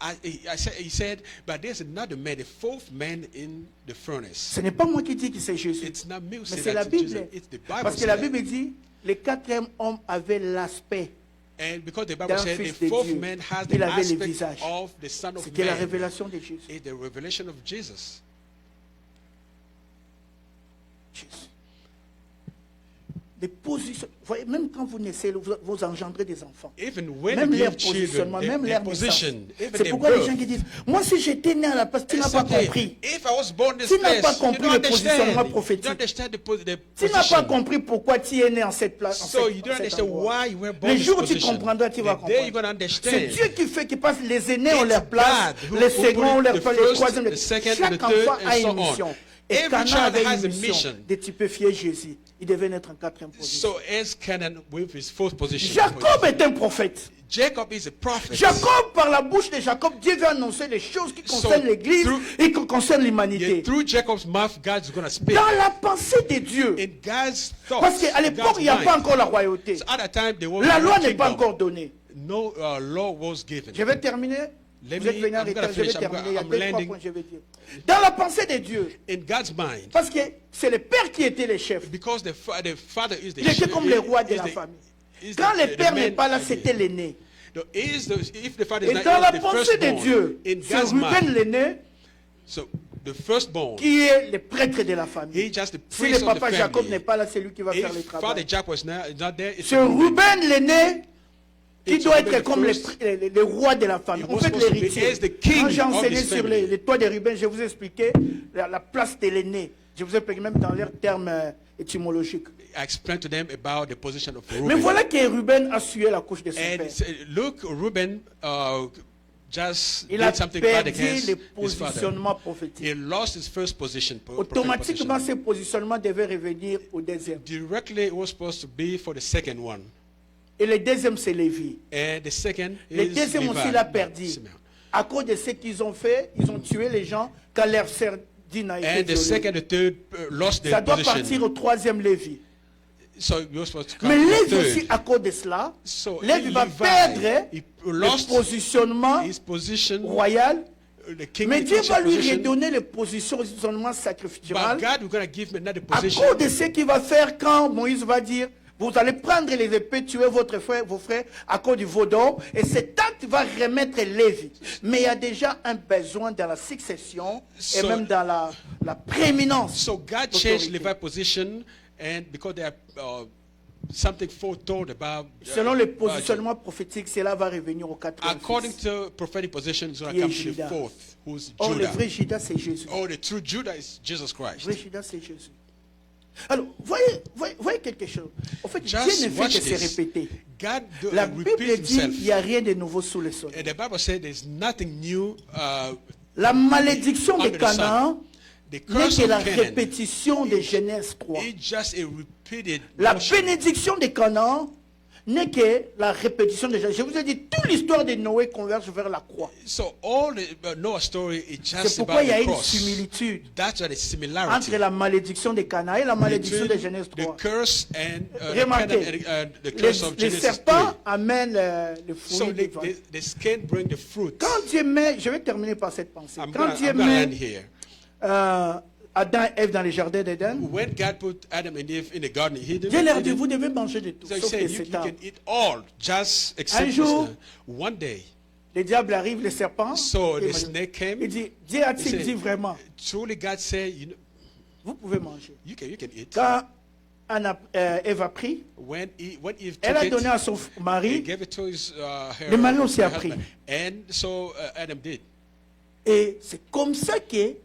he said, but there's another man, the fourth man in the furnace. Ce n'est pas moi qui dis que c'est Jésus. It's not me who Mais said c'est la that, it's Bible. Jesus. It's the Bible. Parce que la said that. Bible dit, le quatrième homme avait l'aspect And because the Bible d'un said the fils de fourth Dieu. man has the Il avait le aspect visage. of the Son of C'était la Man. révélation de Jésus. It's the revelation of Jesus. Jésus. Les positions, vous voyez, même quand vous naissez, vous engendrez des enfants. Even when Même you leur give children, positionnement, même their leur naissance. position, even C'est their pourquoi les birth. gens qui disent, moi si j'étais né à la place, tu n'as pas Exactly. compris. If I was born this Tu n'as pas place, you compris don't le positionnement understand. You prophétique. don't understand the Tu n'as pas position. compris pourquoi tu es né en cette place. So you don't understand why you were born Le in jour où this tu position. comprendras, tu vas The day you're comprendre. going to C'est understand. Dieu qui fait qu'ils passent les aînés ont It's leur place, God who les put seconds ont leur the place, les first, troisièmes. the second, Chaque and the third, enfant a and une so on. mission. Et Every Cana child avait has une a mission mission. de typifier Jésus. Il devait naître en quatrième position. So as Canaan with his fourth position. Jacob est un prophète. Jacob is a prophet. Jacob, par la bouche de Jacob, Dieu va annoncer les choses qui concernent So, l'Église et qui concernent l'humanité. Yeah, through Jacob's mouth, God's going to speak. Dans la pensée de Dieu. In God's thoughts, Parce qu'à l'époque, God's il n'y a mind. pas encore la royauté. So at that time, there was La no loi n'est pas kingdom. encore donnée. No law was given. Je vais terminer. Let Vous êtes me- venu en I'm gonna retard, je vais finish. terminer. Il y a I'm deux, trois landing. points que je vais dire. Dans la pensée de Dieu, In God's mind, parce que c'est le père qui était le chef. because the father is the Il était comme le roi de is la the- famille. is Quand the- le the père man n'est pas là, idea. c'était l'aîné. No, if the father is Et not dans la the pensée de firstborn, Dieu, in c'est God's Ruben mind, l'aîné so the firstborn, qui est le prêtre de la famille. he just the Si le priest of the papa Jacob n'est family. pas là, c'est lui qui va faire le If Father travail. Jacob was not there, it's C'est Ruben l'aîné qui It's doit Ruben être the comme first. le roi de la famille. He En was fait, supposed to be l'héritier. as the king Quand j'ai of enseigné his sur family. les toits de Ruben, je vous ai expliqué la place de l'aîné. Je vous ai expliqué même dans leurs termes étymologiques. I explained to them about the position of Mais Reuben. voilà que Ruben a sué la couche de son And père. look, Reuben just Il a did something bad perdu against le his father. positionnement He prophétique. lost his first position. Automatiquement, position. ce positionnement devait revenir au deuxième. Directly, it was supposed to be for the second one. Et le deuxième, c'est Lévi. And the second Le is deuxième aussi Levi. l'a perdu. Simeon. À cause de ce qu'ils ont fait, ils ont tué les gens quand leur sardine a été And the violée. second, the third lost Ça their doit partir position. au troisième Lévi. So you're supposed to come Mais to Lévi the aussi, third. à cause de cela, So Lévi va Levi, perdre he le lost positionnement his position, royal. the king Mais Dieu va lui position. redonner le positionnement But sacrificial God, we're going to give him another à position. cause de ce qu'il va faire quand Moïse va dire vous allez prendre les épées, tuer votre frère, vos frères à cause du veau d'or. Et cet acte va remettre Lévi. Mais il y a déjà un besoin dans la succession et So- même dans la prééminence. So God d'autorité. changed Levi's position, and because there are something foretold about, Selon le positionnement prophétique, cela va revenir au quatrième according fils. to prophetic position, it's going Qui to est come to the Judas. fourth, who's Or, le Judah. vrai Judas, c'est Jésus. Oh, the true Judah is Jesus Le Christ. vrai Judas, c'est Jésus. Alors, voyez quelque chose. En fait, Just Dieu ne fait watch que se this. répéter. God La repeats Bible dit himself. il n'y a rien de nouveau sous le soleil. And the Bible said there's nothing new. La malédiction de Under the Canaan The n'est curse que of la Canaan répétition de Genèse 3. is just a repeated La motion. bénédiction de Canaan n'est que la répétition de Genèse. Je vous ai dit, toute l'histoire de Noé converge vers la croix. So all the Noah story is C'est just pourquoi about il y a the une cross. similitude That's why the similarity entre la malédiction de Canaan et la malédiction de between Genèse the 3. curse and Remarquez, the curse of les Genesis 3. serpents amènent le So fruit du vent. the skin bring the fruit. Quand Dieu met, je vais terminer par cette pensée. I'm Quand gonna Dieu land met here. Adam et Ève dans le jardin d'Éden, When God put Adam and Eve in the garden, he didn't. Dieu leur dit, vous devez manger de tout, So he sauf said, de you cet can arbre. eat all, just except Un jour, this. One day, Le diable arrive, le serpent. so et the snake came. il dit, Dieu a-t-il He dit said, vraiment, truly God said, vous pouvez manger. you can eat. Quand Ève a pris, When Eve elle a took donné it, à son he mari, gave it to his Le mari her aussi a husband. pris. And so Adam did. et c'est comme ça qu'ils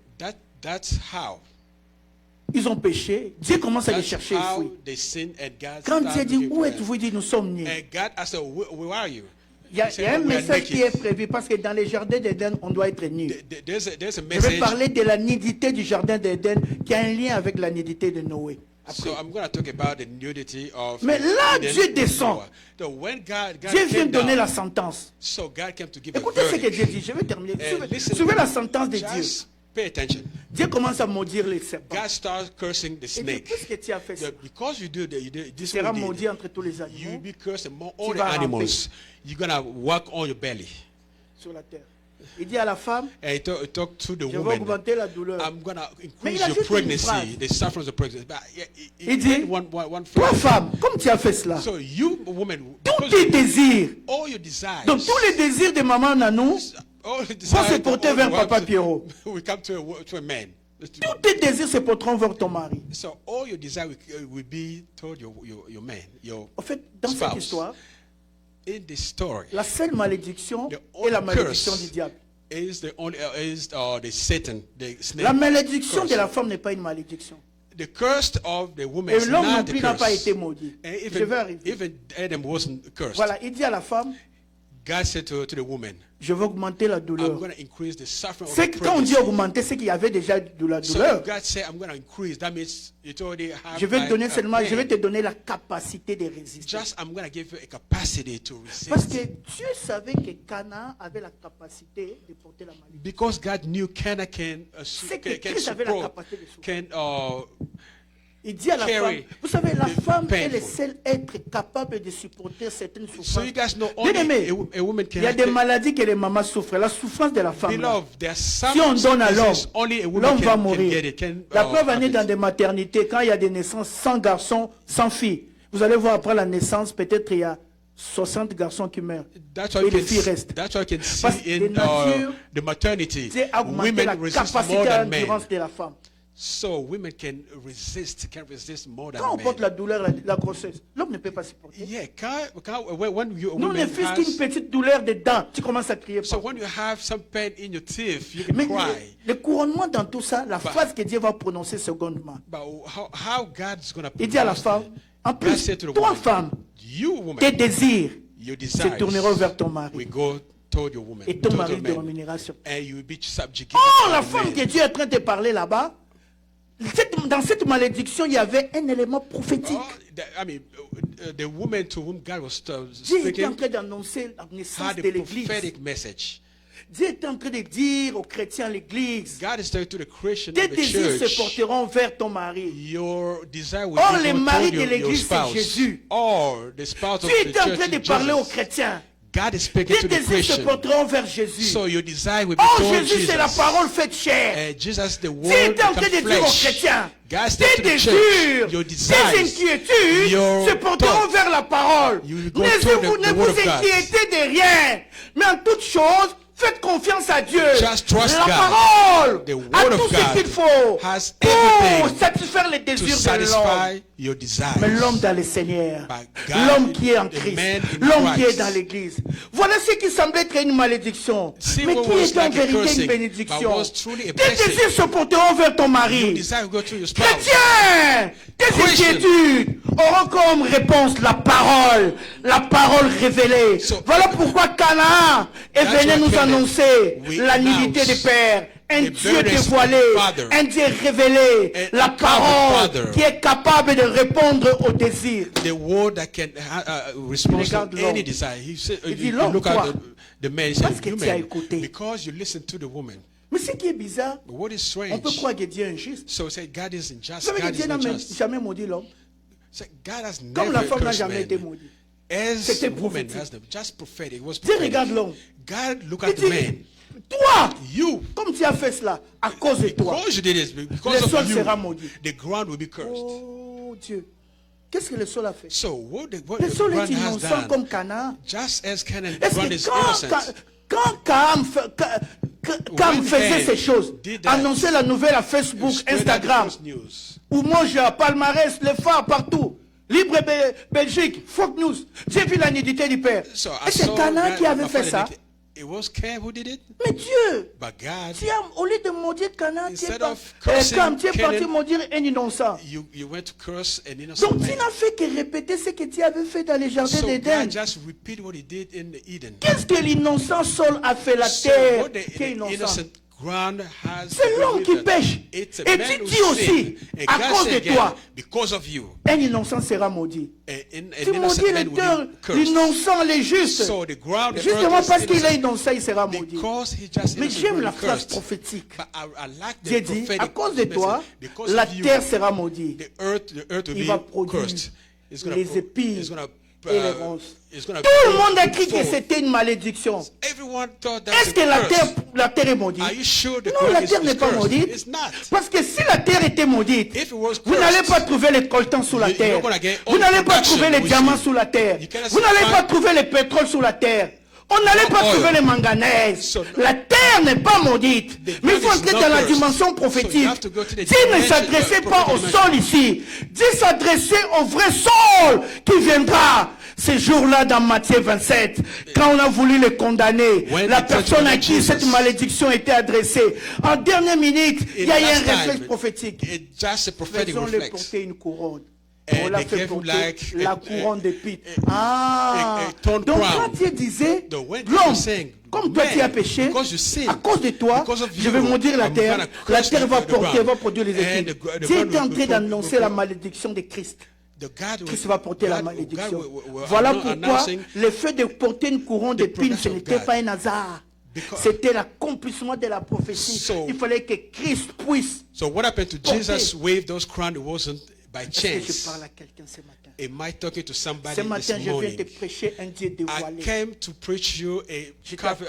That's how. ont péché. Dieu commence à les That's chercher et how fouille. they sinned, and God Quand Dieu started dit, looking où for êtes-vous? Il dit, nous sommes nus. them. And God asked her, where are you? Il y a He said, un "Oh, we are message qui est naked." prévu parce que dans les jardins d'Éden, on doit être nu. There's a Je vais message. parler de la nudité du jardin d'Éden qui a un lien avec la nudité de Noé. So I'm going to talk about the nudity of. Mais là, Eden Dieu and descend. Noah. So when God Dieu vient came donner down, la sentence. so God came to give a Écoutez ce que verdict. Dieu dit. Je vais terminer. And listen, Suivez la sentence de Dieu. just pay attention. Dieu commence à maudire les serpents. God starts cursing the Et dit, snake. qu'est-ce que tu as fait ça? Because you do Tu this, seras what you maudit did, entre tous les you animaux be cursed among Tu all the vas ramper. animals. You're gonna walk on your belly. sur la terre. Il dit à la femme, And he talked to the je vais woman, augmenter la douleur. I'm going to Mais increase il a your juste une pregnancy, phrase. the suffering of the pregnancy. But Il dit, one toi phrase. femme, comme tu as fait cela, So you, woman, tous because tes désirs, all your desires, donc tous les désirs de maman Nanou, all the vont se desires, porter vers Papa Pierrot. we come to a man. Tous tes désirs se porteront vers ton mari. So all your desire will be toward your man, your En fait, dans cette spouse. histoire, In this story, la seule malédiction the est la only malédiction curse du diable. is the Satan, the snake. La malédiction curse. de la femme n'est pas une malédiction. The curse of the woman Et is l'homme non not the plus n'a pas curse. été maudit. And Je vais arriver. even Adam wasn't cursed. Voilà, il dit à la femme, God said to the woman, je vais augmenter la I'm douleur. going to increase the suffering of C'est the que quand on dit pregnancy. augmenter, c'est qu'il y avait déjà de la So douleur. if God said, I'm going to increase, that means it already have Je vais te like donner a seulement, je pain. vais te donner la capacité de résister. Just, I'm going to give you a capacity to Parce que resist. Dieu savait que Canaan avait la capacité de porter la malédiction. Because God knew Cana can, C'est que can Christ avait la support, capacité de souffrir. can Il dit à la femme, carry vous savez, la the femme est le painful. seul être capable de supporter certaines So souffrances. you guys know Bien only aimé, a woman il y a can. des maladies que les mamans souffrent. La souffrance de la femme, là, Beloved, there's some si on donne à l'homme, sicknesses only a woman l'homme va can mourir. get it. Can, La preuve en have est it. dans des maternités, quand il y a des naissances sans garçons, sans filles. Vous allez voir après la naissance, peut-être il y a 60 garçons qui meurent. That's why Et les filles restent. that's why you can Parce see que de in nature, the maternity, C'est augmenter women la resist capacité more than men. d'endurance de la femme. So women can resist more than Quand on men. porte la douleur, la grossesse, l'homme ne peut pas supporter. Yeah, when a Nous, woman ne fût-ce qu'une has, petite douleur des dents, tu commences à crier. so partout. when you have some pain in your teeth, you can Mais cry. le couronnement dans tout ça, la phrase que Dieu va prononcer secondement. But how God's gonna Il dit à la pronounce femme, it? en God plus, said to the toi woman, femme, you woman, tes désirs your se desires tourneront vers ton mari. will go toward your woman, Et ton toward mari your te man, dominera sur toi. and you will be subjugated. Oh, by la the femme man. que Dieu est en train de parler là-bas, dans cette malédiction, il y avait un élément prophétique. The woman to whom God was Dieu était en speaking train d'annoncer la naissance had de a l'église. prophetic message. Dieu était en train de dire aux chrétiens, à l'église, God is telling to the Christian tes of the désirs se church, porteront vers ton mari. your desire will Or, be le toward mari de your l'église, c'est spouse, Jésus. or the spouse of Dieu the était en train church de is parler aux Jesus. chrétiens. God is speaking Tes to the désirs se Christian. porteront vers Jésus. So your desire will be Oh, toward Jésus, c'est la Jesus. parole faite chair. And Jesus, the Dieu word était en train become de dire aux flesh. chrétiens, God said tes to the désirs, church, your tes desires, inquiétudes your se porteront thoughts, vers la parole. you will Ne go toward vous, the ne word vous of God. inquiétez de rien, mais en toute chose, faites confiance à Dieu. Just trust La God. parole The word a of tout ce God qu'il faut has pour everything satisfaire les to désirs de l'homme. satisfy your desires. Mais l'homme dans le Seigneur, But God, l'homme qui est en the Christ, man in l'homme qui est Christ. dans l'église. Voilà ce qui semblait être une malédiction, See mais what qui was est en like a vérité cursing, une bénédiction. but was truly a Tes blessing. désirs se porteront vers ton Your mari. desire will go to your spouse. Chrétien, tes Christian. inquiétudes auront comme réponse la parole révélée. So- Voilà pourquoi Canaan est That's venu why nous Canaan, annoncer we la nudité announce des pères. Un the Dieu various dévoilé, Father, un Dieu révélé, a la common parole Father. qui est capable de répondre aux désirs. The word that can respond Regarde to l'homme. any desire. He said, Il dit, you l'homme, look toi, at the man. He parce said, que you tu as man, écouté. because you listen to the woman. Mais ce qui est bizarre, What is strange? on peut croire que Dieu est injuste. So say God is Vous unjust. savez que God Dieu is n'a not même just. jamais maudit l'homme. Say God has Comme la never femme n'a cursed jamais été man. maudite. As C'était woman prophétique. has never, just prophetic. It was Dieu prophetic. regarde l'homme. God look Il at the man. dit, toi, You, comme tu as fait cela, à cause de toi, because you did this, le because sol of you, sera maudit. the ground will be cursed. Oh Dieu, qu'est-ce que le sol a fait? So what what Le the sol est ground has innocent done, comme Canaan. just as Canaan, the Est-ce ground is que innocent. quand Cam When faisait Ham ces choses, did that, annonçait la nouvelle à Facebook, Spread out the Instagram, false news. ou Moja, Palmarès, les phares partout, Libre Belgique, Fox News, j'ai vu la nudité du père. So Et c'est Canaan qui avait fait ça. It was Cam who did it, Mais Dieu, but God, au lieu de maudire Canaan, tu es Instead pas- of cursing Cam, tu es parti Canaan, maudire un innocent. you went to curse an innocent Donc tu man. n'as fait que répéter ce que tu avais fait dans les jardins So d'Éden. God just repeat what he did in the Eden. Qu'est-ce que l'innocent sol a fait la So terre what qui est the innocent? innocent ground has C'est l'homme qui delivered. pêche. It's a Et man tu who dis aussi, sinned. And à God cause said de again, toi, because of you, un innocent sera maudit. an Tu innocent maudis man le will terre, be cursed. l'innocent, les justes. So the ground, the Justement earth parce is qu'il est innocent. innocent, il sera maudit. Because he just Mais innocent j'aime will la be phrase cursed. prophétique. But I like the Dieu dit, prophetic à cause de toi, message. Because la of you, terre sera maudite. the earth will Il va be produire cursed. It's gonna les épines, it's gonna et les ronces. it's gonna Tout le monde a cru que fold. c'était une malédiction. Everyone thought that Est-ce was que a curse. la terre est maudite? Are you sure the Non, la ground terre is n'est pas cursed? maudite. It's not. Parce que si la terre était maudite, If it was vous n'allez cursed, pas trouver les coltans sous la you're terre. gonna get Vous all n'allez pas production trouver les which diamants you- sous la terre. you cannot Vous n'allez find- pas trouver les pétroles sous la terre. On n'allait pas oil. trouver les manganèses. So- La terre n'est pas maudite. The Mais il faut ground is entrer not dans la cursed. dimension So you prophétique. have to go to the Dieu ne dimension, s'adressait pas au prophetic sol ici. Dieu s'adressait au vrai sol qui viendra ce jour-là dans Matthieu 27. Quand on a voulu le condamner, When la the personne à judgment qui of cette Jesus- malédiction était adressée, en dernière minute, il y a eu un last time, réflexe prophétique. It's just a prophetic Faisons-le reflex. porter une couronne. And On l'a they fait gave him porter like la a- couronne d'épines. a thorn Donc crown. quand Dieu disait, The when l'homme, was saying, comme toi tu as man, péché, because you sinned, à cause de toi, because of je vais you, maudire la I'm terre. gonna La curse terre va the porter, ground. va produire les And épines. the Dieu ground était en will- train will- d'annoncer will- la malédiction de Christ. The God will- Christ va porter la God- malédiction. God will Voilà announce pourquoi le fait de porter une couronne d'épines, ce production of n'était God. pas un hasard. Because- C'était l'accomplissement de la prophétie. So- Il fallait que Christ puisse. So what happened to Porter. Jesus wave those crowns? It wasn't by Est-ce que je chance. parle à quelqu'un ce matin? Am I talking to somebody Ce this matin, je viens morning? te prêcher un Dieu I dévoilé. came to preach you Je te uncovered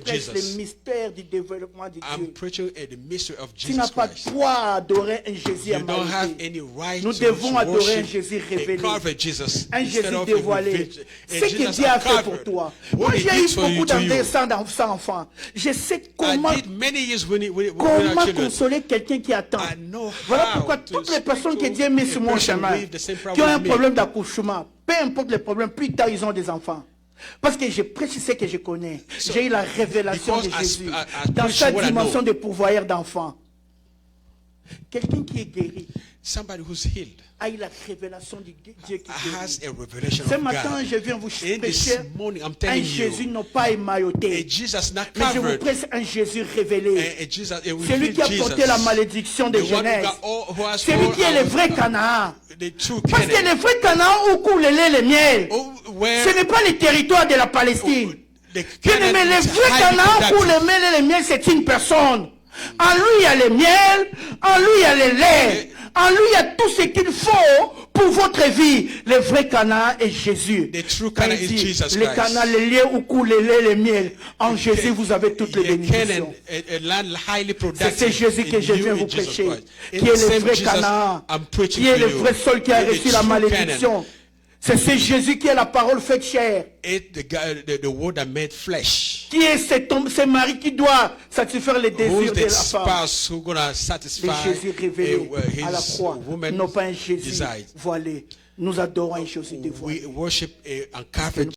prêche le Jesus. mystère du développement de I'm Dieu. preaching the mystery of Tu n'as Jesus pas Christ. droit à adorer un Jésus You don't have américain. any right Nous to devons adorer un worship Jésus a révélé. covered Jesus Un instead Jésus of a dévoilé. revealed- a Ce que Jesus Dieu a fait uncovered. pour toi. What Moi, he j'ai did eu for beaucoup you to you. d'adolescents sans enfants. Je sais I comment, did many years when our comment children. consoler quelqu'un qui attend. I know Voilà how pourquoi to toutes les personnes que speak Dieu met to sur a mon person chemin, with the same problem qui ont un with me. problème d'accouchement, peu importe les problèmes, plus tard ils ont des enfants. Parce que je prêche ce que je connais. J'ai eu la révélation de because I Jésus sp- I dans preach sa what I dimension know. de pourvoyeur d'enfants. Quelqu'un qui est guéri Somebody who's healed a eu la révélation de Dieu qui has guérit. a revelation Ce of matin, God. je viens vous In prêcher this morning, I'm un telling Jésus you, non pas a émailloté, Jesus not mais je vous covered, prêche un Jésus révélé. a Jesus, a Celui revealed qui a Jesus, porté la malédiction de the one who Genèse. got all- who has Celui all qui est le our- vrai Canaan. the true Parce que Canaan. le vrai Canaan où coule le lait et le miel, Oh, where ce n'est pas le territoire de la Palestine. the Bien aimé, Canaan le is vrai highly Canaan où productive. le miel et le miel, c'est une personne. En lui, il y a le miel, en lui, il y a le lait, en lui, il y a tout ce qu'il faut pour votre vie. Le vrai Canaan est Jésus. The true Quand Canaan il is dit, Jesus le Christ. Canaan, le lieu où coule le lait et le miel, en Jésus, vous avez toutes les Yeah, bénédictions. Canaan, a land highly C'est productive. ce Jésus que in je you, viens in vous Jesus prêcher, Christ. qui In est the le same vrai Jesus Canaan, I'm preaching qui est to le you. vrai sol qui a The reçu la true malédiction. Canaan. C'est ce Jésus qui est la parole faite chair. It the word that made flesh. Qui est ce mari qui doit satisfaire les Who's désirs de the la femme. spouse who gonna satisfy Le Jésus révélé à la his croix, woman non pas un Jésus desire? voilé. Nous adorons un Jésus dévoilé. We worship a uncovered